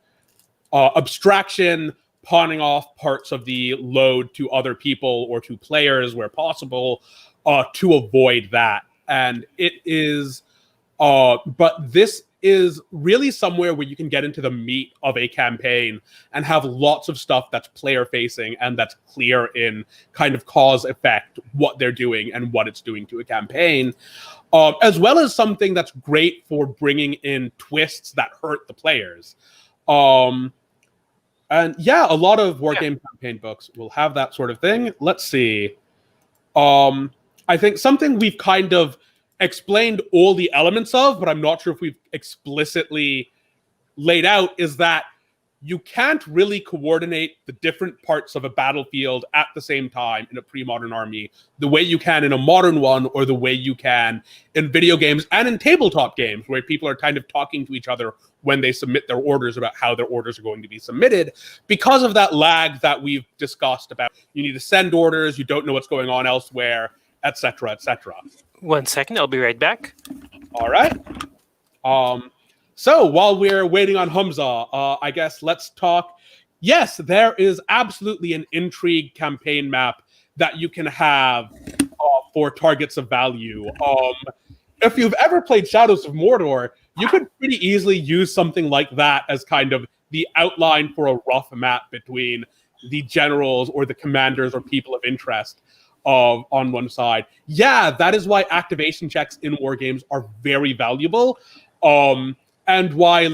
abstraction, pawning off parts of the load to other people or to players where possible to avoid that. And it is, but this is really somewhere where you can get into the meat of a campaign and have lots of stuff that's player facing and that's clear in kind of cause effect, what they're doing and what it's doing to a campaign, as well as something that's great for bringing in twists that hurt the players. And a lot of wargame campaign books will have that sort of thing. Let's see. I think something we've kind of explained all the elements of, but I'm not sure if we've explicitly laid out, is that you can't really coordinate the different parts of a battlefield at the same time in a pre-modern army the way you can in a modern one, or the way you can in video games and in tabletop games where people are kind of talking to each other when they submit their orders about how their orders are going to be submitted, because of that lag that we've discussed about you need to send orders, you don't know what's going on elsewhere, etc., etc. 1 second, I'll be right back. All right. So while we're waiting on Humza, I guess let's talk. Yes, there is absolutely an intrigue campaign map that you can have for targets of value. If you've ever played Shadows of Mordor, you could pretty easily use something like that as kind of the outline for a rough map between the generals or the commanders or people of interest on one side. That is why activation checks in war games are very valuable, and why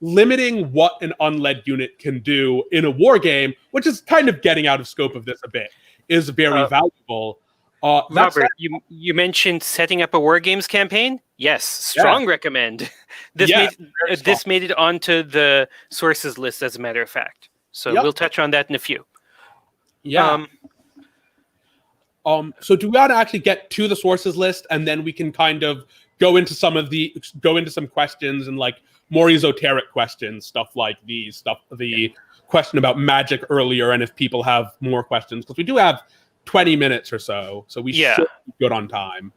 limiting what an unled unit can do in a war game, which is kind of getting out of scope of this a bit, is very valuable. Robert, you mentioned setting up a war games campaign. Yes, strong recommend. This made it onto the sources list, as a matter of fact. So we'll touch on that in a few. So do we want to actually get to the sources list, and then we can kind of go into some questions and more esoteric questions, stuff like the question about magic earlier, and if people have more questions, because we do have 20 minutes or so we should be good on time.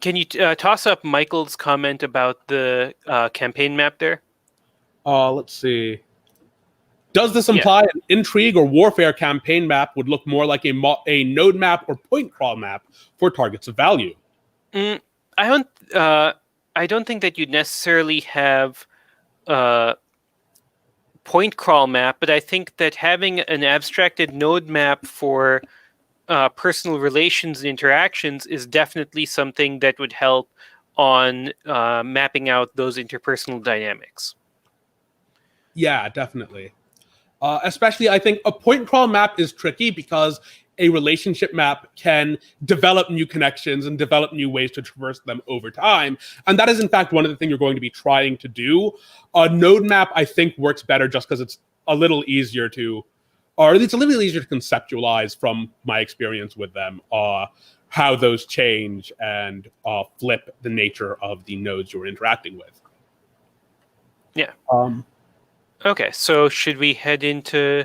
Can you toss up Michael's comment about the campaign map there? Let's see. Does this imply an intrigue or warfare campaign map would look more like a node map or point crawl map for targets of value? I don't. I don't think that you'd necessarily have a point crawl map, but I think that having an abstracted node map for personal relations and interactions is definitely something that would help on mapping out those interpersonal dynamics. Yeah, definitely. Especially, I think a point and crawl map is tricky because a relationship map can develop new connections and develop new ways to traverse them over time. And that is, in fact, one of the things you're going to be trying to do. A node map, I think, works better just because it's a little easier to, or it's a little easier to conceptualize from my experience with them, how those change and flip the nature of the nodes you're interacting with. Yeah. Um, Okay, so should we head into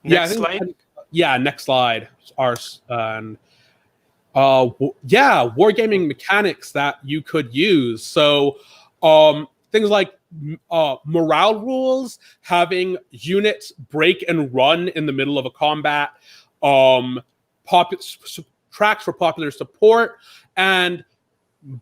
next slide? Next slide. Wargaming mechanics that you could use. So things like morale rules, having units break and run in the middle of a combat, tracks for popular support, and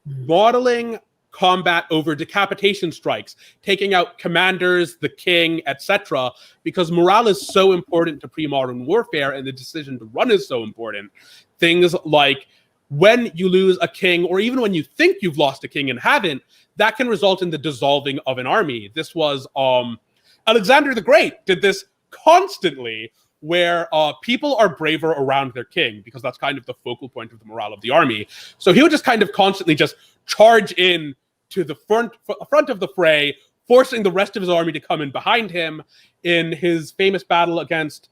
modeling combat over decapitation strikes, taking out commanders, the king, etc. Because morale is so important to pre-modern warfare, and the decision to run is so important. Things like when you lose a king, or even when you think you've lost a king and haven't, that can result in the dissolving of an army. This was Alexander the Great did this constantly, where people are braver around their king because that's kind of the focal point of the morale of the army. So he would just kind of constantly just charge in to the front of the fray, forcing the rest of his army to come in behind him. In his famous battle against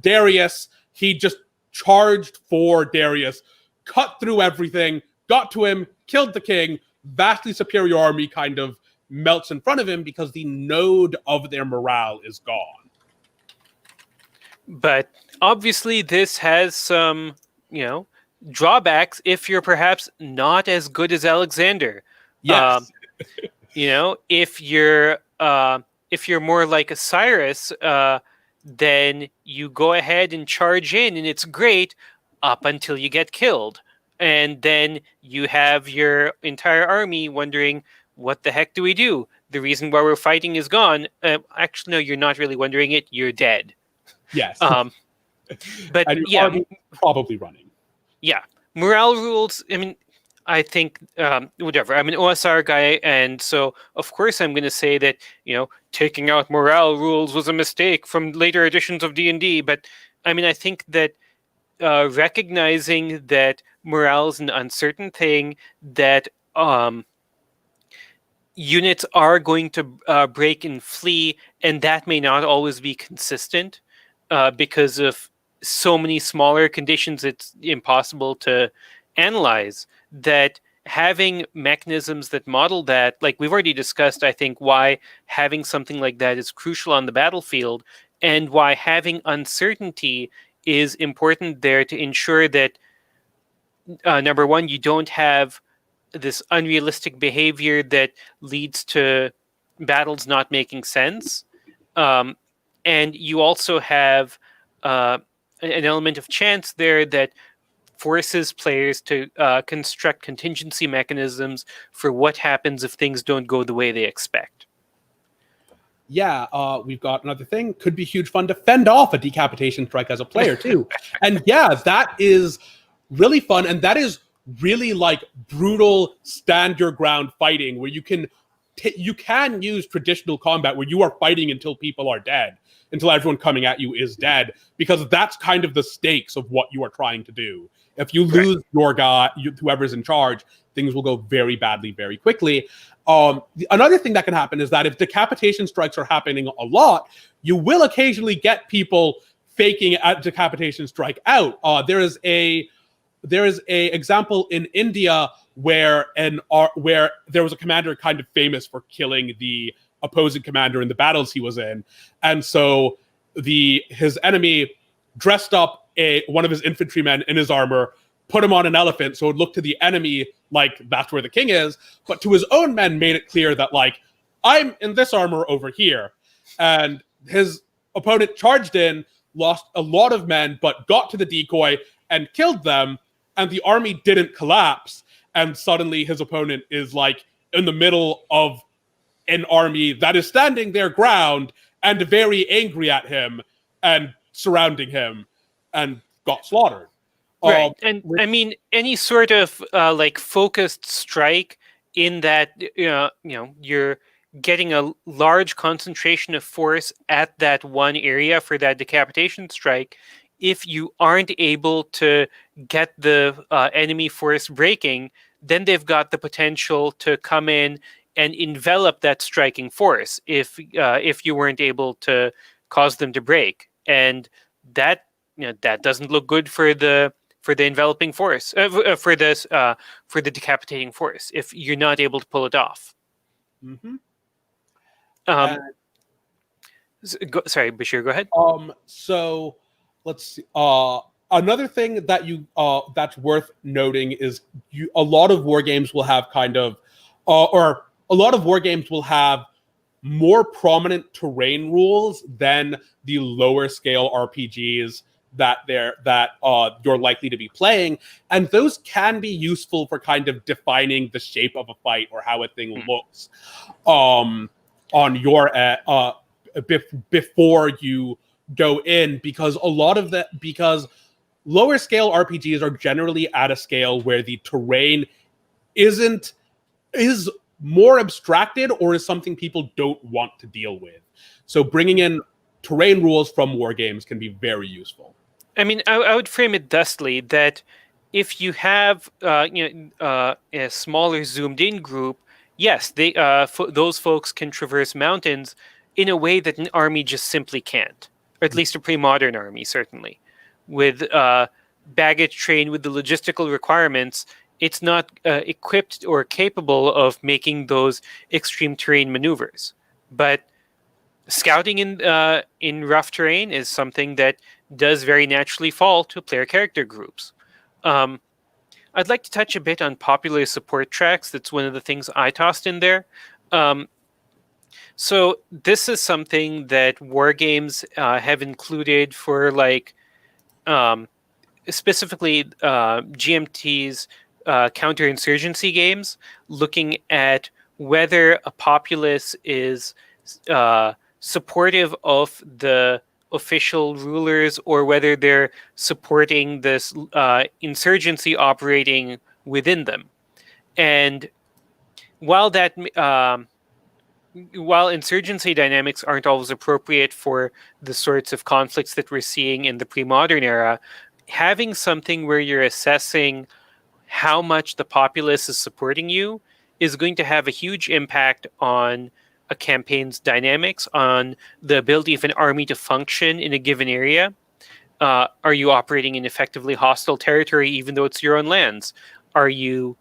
Darius, he just charged for Darius, cut through everything, got to him, killed the king. Vastly superior army kind of melts in front of him because the node of their morale is gone. But obviously this has some, drawbacks if you're perhaps not as good as Alexander. Yes. If you're more like a Cyrus, then you go ahead and charge in, and it's great up until you get killed. And then you have your entire army wondering, what the heck do we do? The reason why we're fighting is gone. Actually, no, you're not really wondering it. You're dead. Yes. But and you're probably running. Yeah. Morale rules, I think, whatever. I'm an OSR guy, and so, of course, I'm going to say that, taking out morale rules was a mistake from later editions of D&D. But, I think that recognizing that morale is an uncertain thing, that units are going to break and flee, and that may not always be consistent because of so many smaller conditions it's impossible to analyze, that having mechanisms that model that, like we've already discussed, I think why having something like that is crucial on the battlefield, and why having uncertainty is important there to ensure that, number one, you don't have this unrealistic behavior that leads to battles not making sense. And you also have an element of chance there that forces players to construct contingency mechanisms for what happens if things don't go the way they expect. Yeah, we've got another thing. Could be huge fun to fend off a decapitation strike as a player, too. And yeah, that is really fun. And that is really like brutal stand your ground fighting, where you can use traditional combat where you are fighting until people are dead, until everyone coming at you is dead, because that's kind of the stakes of what you are trying to do. If you lose your guy, whoever's in charge, things will go very badly very quickly. Another thing that can happen is that if decapitation strikes are happening a lot, you will occasionally get people faking a decapitation strike out. There is a example in India where there was a commander kind of famous for killing the opposing commander in the battles he was in, and so his enemy dressed up one of his infantrymen in his armor, put him on an elephant so it looked to the enemy like that's where the king is, but to his own men made it clear that, like, I'm in this armor over here. And his opponent charged in, lost a lot of men, but got to the decoy and killed them, and the army didn't collapse. And suddenly his opponent is like in the middle of an army that is standing their ground and very angry at him and surrounding him and got slaughtered. Right. And Which, I mean, any sort of like focused strike in that, you're getting a large concentration of force at that one area for that decapitation strike. If you aren't able to get the enemy force breaking, then they've got the potential to come in and envelop that striking force if you weren't able to cause them to break. And that, that doesn't look good for the enveloping force, for this for the decapitating force if you're not able to pull it off. mm-hmm. Um, sorry, Bashir, go ahead. So let's see. Another thing that that's worth noting is a lot of war games will have or a lot of war games will have more prominent terrain rules than the lower scale RPGs that you're likely to be playing, and those can be useful for kind of defining the shape of a fight or how a thing looks on your before you go in, because because lower scale RPGs are generally at a scale where the terrain is more abstracted or is something people don't want to deal with. So bringing in terrain rules from war games can be very useful. I mean, I would frame it thusly that if you have a smaller zoomed in group, yes, those folks can traverse mountains in a way that an army just simply can't, or at least a pre-modern army, certainly. With baggage train with the logistical requirements, it's not equipped or capable of making those extreme terrain maneuvers. But scouting in rough terrain is something that does very naturally fall to player character groups. I'd like to touch a bit on popular support tracks. That's one of the things I tossed in there. So this is something that war games have included for specifically GMT's counterinsurgency games, looking at whether a populace is supportive of the official rulers or whether they're supporting this insurgency operating within them. And while while insurgency dynamics aren't always appropriate for the sorts of conflicts that we're seeing in the pre-modern era, having something where you're assessing how much the populace is supporting you is going to have a huge impact on a campaign's dynamics, on the ability of an army to function in a given area. Are you operating in effectively hostile territory even though it's your own lands? Are you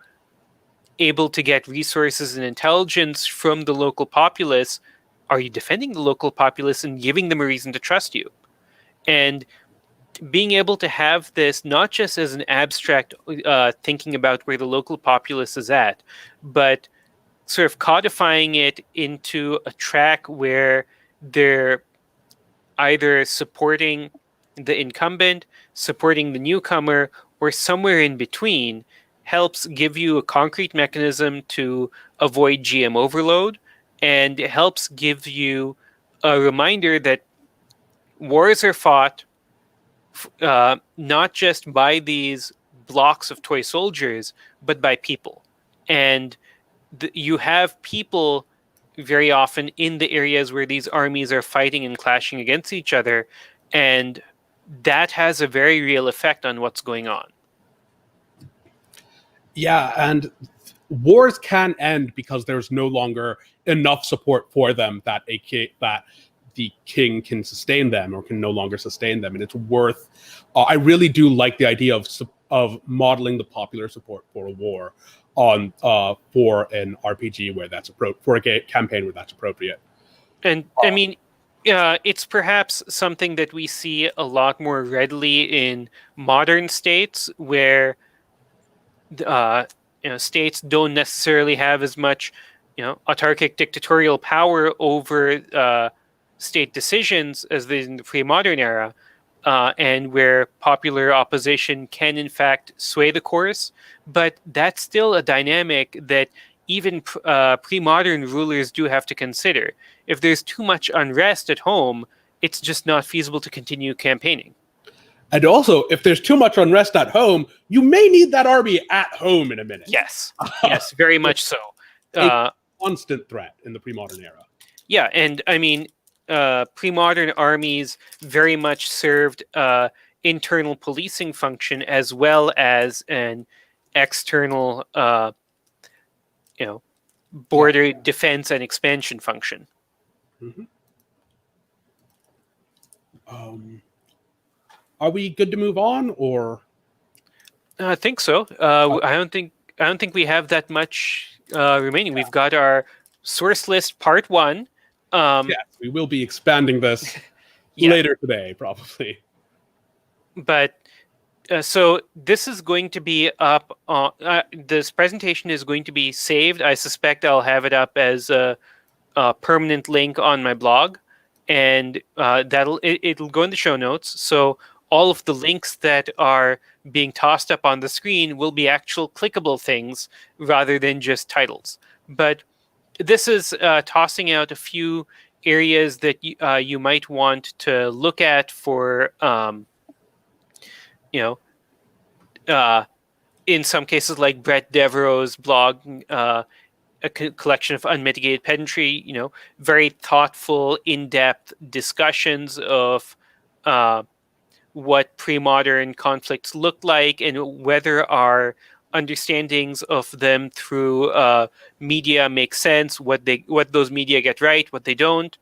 able to get resources and intelligence from the local populace? Are you defending the local populace and giving them a reason to trust you? And being able to have this not just as an abstract thinking about where the local populace is at, but sort of codifying it into a track where they're either supporting the incumbent, supporting the newcomer, or somewhere in between, helps give you a concrete mechanism to avoid GM overload, and it helps give you a reminder that wars are fought not just by these blocks of toy soldiers, but by people. And you have people very often in the areas where these armies are fighting and clashing against each other, and that has a very real effect on what's going on. Yeah, and wars can end because there's no longer enough support for them that the king can sustain them or can no longer sustain them, and it's worth. I really do like the idea of modeling the popular support for a war on for an RPG where that's appropriate, for a campaign where that's appropriate. And I mean, it's perhaps something that we see a lot more readily in modern states where states don't necessarily have as much autarkic dictatorial power over state decisions as they in the pre-modern era, and where popular opposition can in fact sway the course. But that's still a dynamic that even pre-modern rulers do have to consider. If there's too much unrest at home, it's just not feasible to continue campaigning. And also, if there's too much unrest at home, you may need that army at home in a minute. Yes, yes, very much so. A constant threat in the pre-modern era. Yeah, and I mean, pre-modern armies very much served internal policing function as well as an external, border defense and expansion function. Mm-hmm. Are we good to move on, or? I think so. I don't think we have that much remaining. We've got our source list part 1. Yes, we will be expanding this later today, probably. But so this is going to be up. This presentation is going to be saved. I suspect I'll have it up as a permanent link on my blog, and it'll go in the show notes. So all of the links that are being tossed up on the screen will be actual clickable things rather than just titles. But this is tossing out a few areas that you might want to look at for, in some cases like Brett Devereaux's blog, a collection of unmitigated pedantry, very thoughtful, in-depth discussions of what pre-modern conflicts look like and whether our understandings of them through media make sense, what those media get right, what they don't.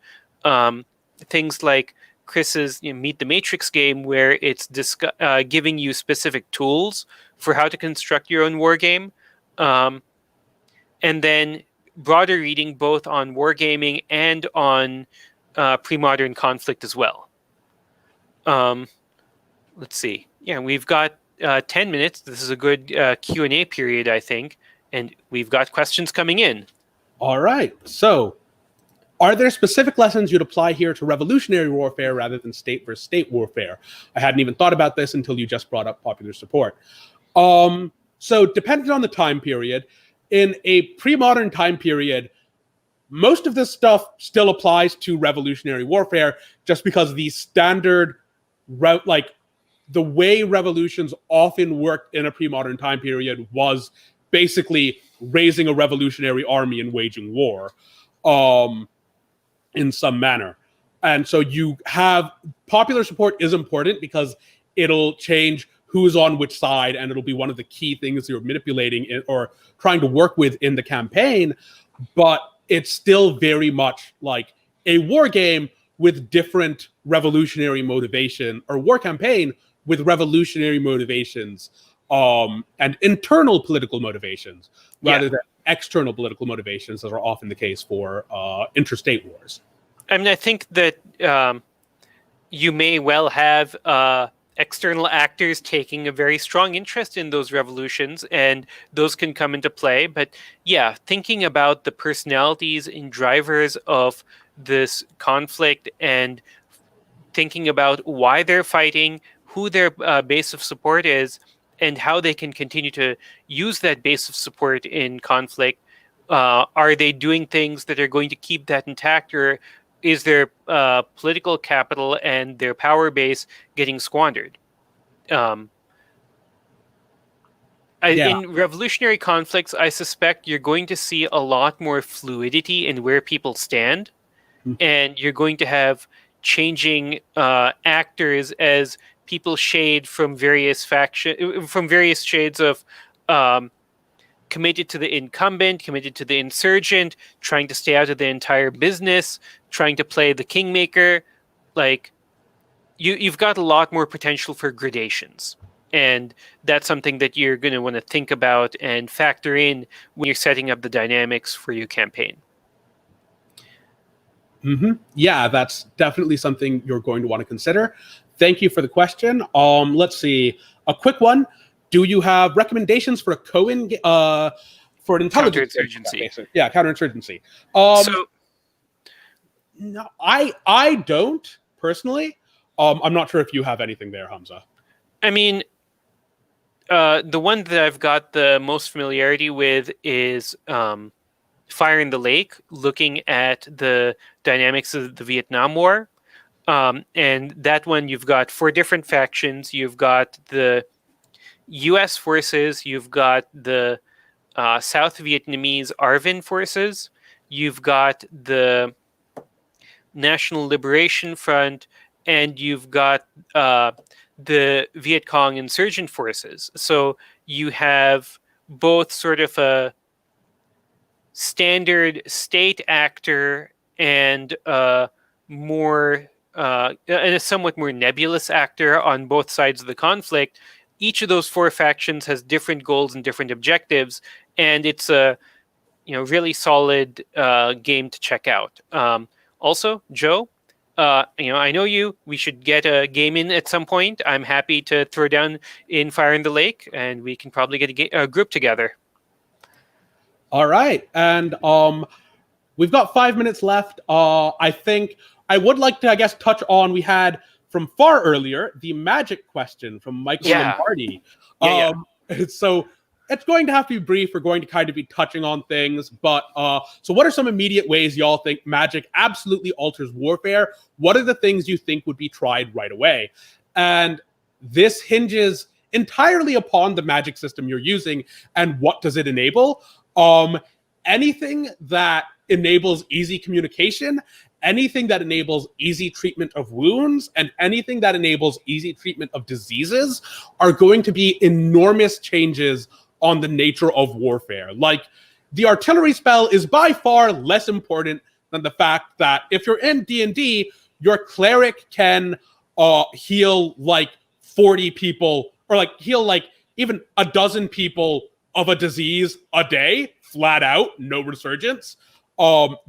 Things like Chris's Meet the Matrix game, where it's giving you specific tools for how to construct your own war game. And then broader reading both on wargaming and on pre-modern conflict as well. Let's see. Yeah, we've got 10 minutes. This is a good Q&A period, I think. And we've got questions coming in. All right. So, are there specific lessons you'd apply here to revolutionary warfare rather than state versus state warfare? I hadn't even thought about this until you just brought up popular support. So, depending on the time period, in a pre-modern time period, most of this stuff still applies to revolutionary warfare just because the standard the way revolutions often worked in a pre-modern time period was basically raising a revolutionary army and waging war in some manner. And so you have popular support is important because it'll change who's on which side, and it'll be one of the key things you're manipulating or trying to work with in the campaign. But it's still very much like a war game with different revolutionary motivation, or war campaign with revolutionary motivations and internal political motivations rather than external political motivations, as are often the case for interstate wars. I mean, I think that you may well have external actors taking a very strong interest in those revolutions, and those can come into play. But yeah, thinking about the personalities and drivers of this conflict and thinking about why they're fighting, who their base of support is, and how they can continue to use that base of support in conflict. Are they doing things that are going to keep that intact, or is their political capital and their power base getting squandered? In revolutionary conflicts, I suspect you're going to see a lot more fluidity in where people stand, and you're going to have changing actors as people shade from various shades of committed to the incumbent, committed to the insurgent, trying to stay out of the entire business, trying to play the kingmaker. Like, you've got a lot more potential for gradations. And that's something that you're going to want to think about and factor in when you're setting up the dynamics for your campaign. Yeah, that's definitely something you're going to want to consider. Thank you for the question. Let's see. A quick one. Do you have recommendations for a for an intelligence counterinsurgency? Yeah, counterinsurgency. No, I don't personally. I'm not sure if you have anything there, Humza. I mean, the one that I've got the most familiarity with is Fire in the Lake, looking at the dynamics of the Vietnam War. And that one, you've got 4 different factions. You've got the U.S. forces. You've got the South Vietnamese ARVN forces. You've got the National Liberation Front, and you've got the Viet Cong insurgent forces. So you have both sort of a standard state actor and a somewhat more nebulous actor on both sides of the conflict. Each of those 4 factions has different goals and different objectives, and it's a really solid game to check out. Also, Joe, I know you. We should get a game in at some point. I'm happy to throw down in Fire in the Lake, and we can probably get a group together. All right, and we've got 5 minutes left. I think I would like to, I guess, touch on, we had from far earlier the magic question from Michael Lombardi. So it's going to have to be brief. We're going to kind of be touching on things, but so what are some immediate ways y'all think magic absolutely alters warfare? What are the things you think would be tried right away? And this hinges entirely upon the magic system you're using and what does it enable. Anything that enables easy communication, anything that enables easy treatment of wounds, and anything that enables easy treatment of diseases are going to be enormous changes on the nature of warfare. Like, the artillery spell is by far less important than the fact that if you're in D&D, your cleric can heal like 40 people, or like heal like even a dozen people of a disease a day, flat out, no resurgence.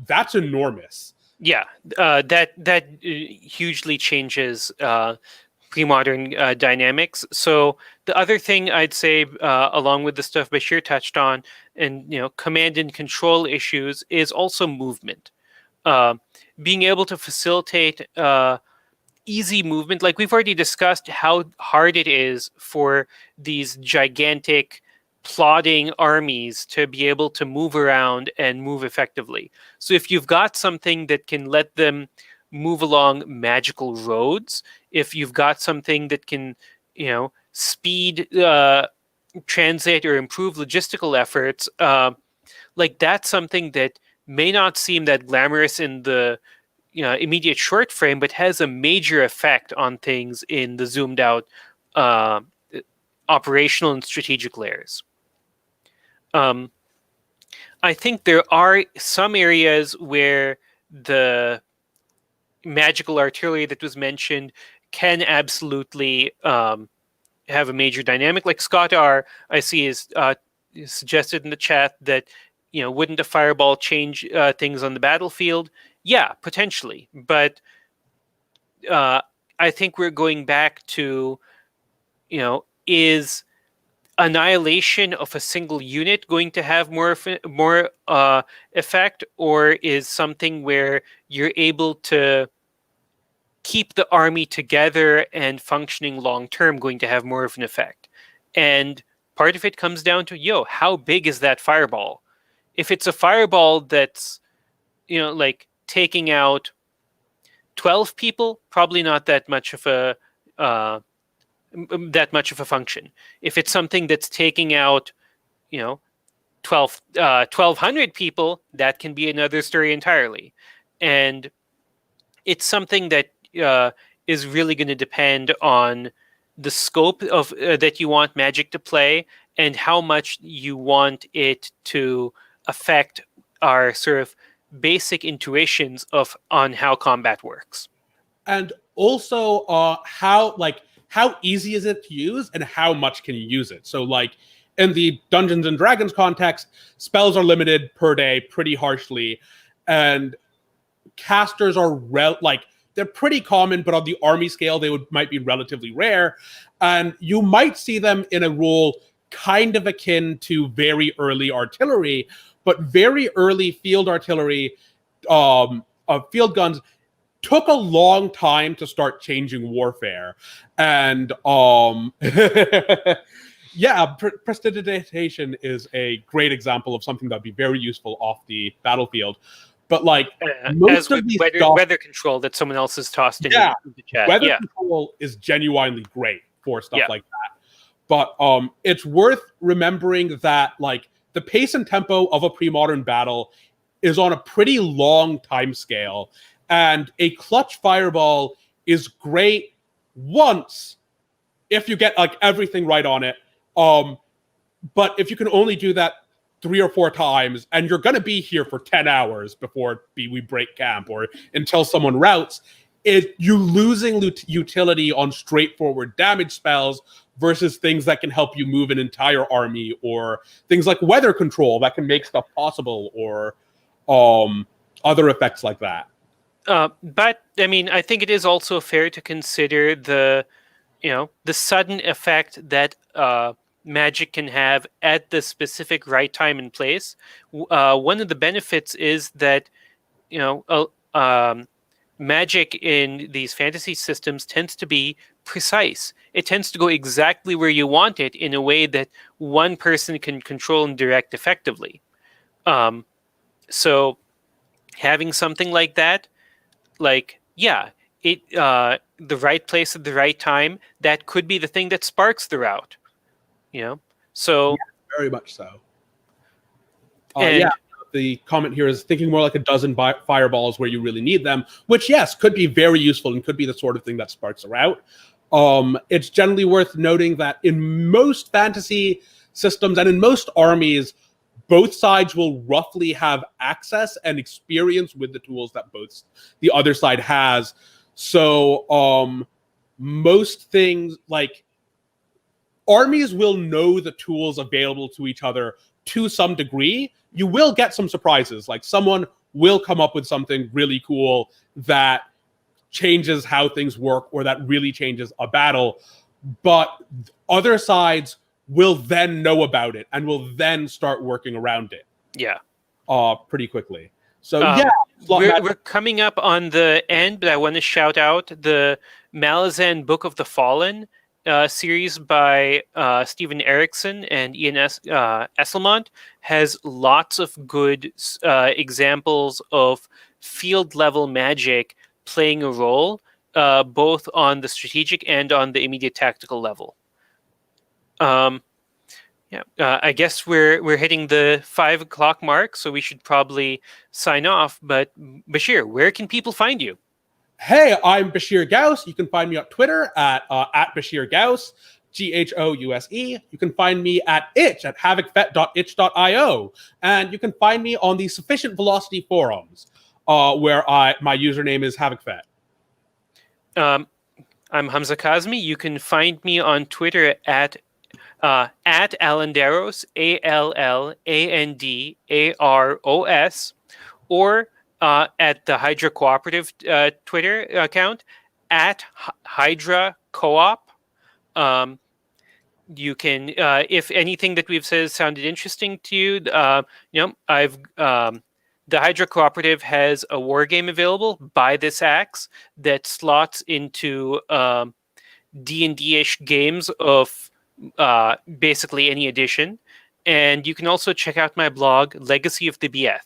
That's enormous. Yeah, that hugely changes pre-modern dynamics. So the other thing I'd say, along with the stuff Basheer touched on, and command and control issues, is also movement. Being able to facilitate easy movement, like we've already discussed, how hard it is for these gigantic plodding armies to be able to move around and move effectively. So if you've got something that can let them move along magical roads, if you've got something that can, speed transit or improve logistical efforts, like that's something that may not seem that glamorous in the immediate short frame, but has a major effect on things in the zoomed out operational and strategic layers. I think there are some areas where the magical artillery that was mentioned can absolutely have a major dynamic. Like Scott R, I see is suggested in the chat that, wouldn't a fireball change things on the battlefield? Yeah, potentially. But I think we're going back to, is annihilation of a single unit going to have more effect, or is something where you're able to keep the army together and functioning long term going to have more of an effect? And part of it comes down to, how big is that fireball? If it's a fireball that's like taking out 12 people, probably not that much of a function. If it's something that's taking out 1,200 people, that can be another story entirely. And it's something that is really going to depend on the scope of that you want magic to play, and how much you want it to affect our sort of basic intuitions on how combat works. And also how easy is it to use and how much can you use it? So like in the Dungeons and Dragons context, spells are limited per day pretty harshly, and casters are they're pretty common, but on the army scale, they might be relatively rare. And you might see them in a role kind of akin to very early artillery, but very early field artillery, field guns, took a long time to start changing warfare. And Yeah, prestidigitation is a great example of something that'd be very useful off the battlefield. But like As most with of these stuff, weather control that someone else has tossed in yeah, the chat. weather Yeah, control is genuinely great for stuff yeah, like that. But it's worth remembering that like the pace and tempo of a pre-modern battle is on a pretty long time scale, and a clutch fireball is great once if you get like everything right on it. But if you can only do that 3 or 4 times, and you're going to be here for 10 hours before we break camp or until someone routs, you losing utility on straightforward damage spells versus things that can help you move an entire army, or things like weather control that can make stuff possible, or other effects like that. but I mean, I think it is also fair to consider the sudden effect that magic can have at the specific right time and place. One of the benefits is that you know magic in these fantasy systems tends to be precise. It tends to go exactly where you want it in a way that one person can control and direct effectively. So having something like that, like, yeah, the right place at the right time, that could be the thing that sparks the route. So Very much so. and Yeah, the comment here is thinking more like a dozen fireballs where you really need them, which, yes, could be very useful and could be the sort of thing that sparks a route. It's generally worth noting that in most fantasy systems and in most armies, both sides will roughly have access and experience with the tools that both the other side has. So most things, like, armies will know the tools available to each other to some degree. You will get some surprises, like someone will come up with something really cool that changes how things work or that really changes a battle, but other sides will then know about it and will then start working around it yeah. pretty quickly. So yeah, we're coming up on the end, but I want to shout out the Malazan Book of the Fallen series by Stephen Erickson and Ian Esselmont. Has lots of good examples of field level magic playing a role, both on the strategic and on the immediate tactical level. Yeah, I guess we're hitting the 5 o'clock mark, so we should probably sign off. But Basheer, where can people find you? Hey, I'm Basheer Ghouse. You can find me on Twitter at Basheer Ghouse, Ghouse. You can find me at havocfet.itch.io, and you can find me on the Sufficient Velocity forums, where my username is havocfet. I'm Humza Kazmi. You can find me on Twitter at Alandaros, ALLANDAROS, or at the Hydra Cooperative Twitter account at Hydra Co-op. You can, if anything that we've said sounded interesting to you, I've the Hydra Cooperative has a war game available, Buy This Axe, that slots into D&D-ish games of basically any edition. And you can also check out my blog, Legacy of the BF.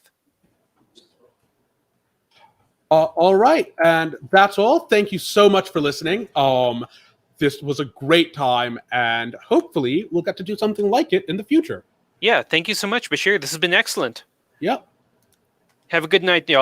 All right, and that's all. Thank you so much for listening. This was a great time, and hopefully we'll get to do something like it in the future. Yeah, thank you so much, Basheer. This has been excellent. Yep. Have a good night, y'all.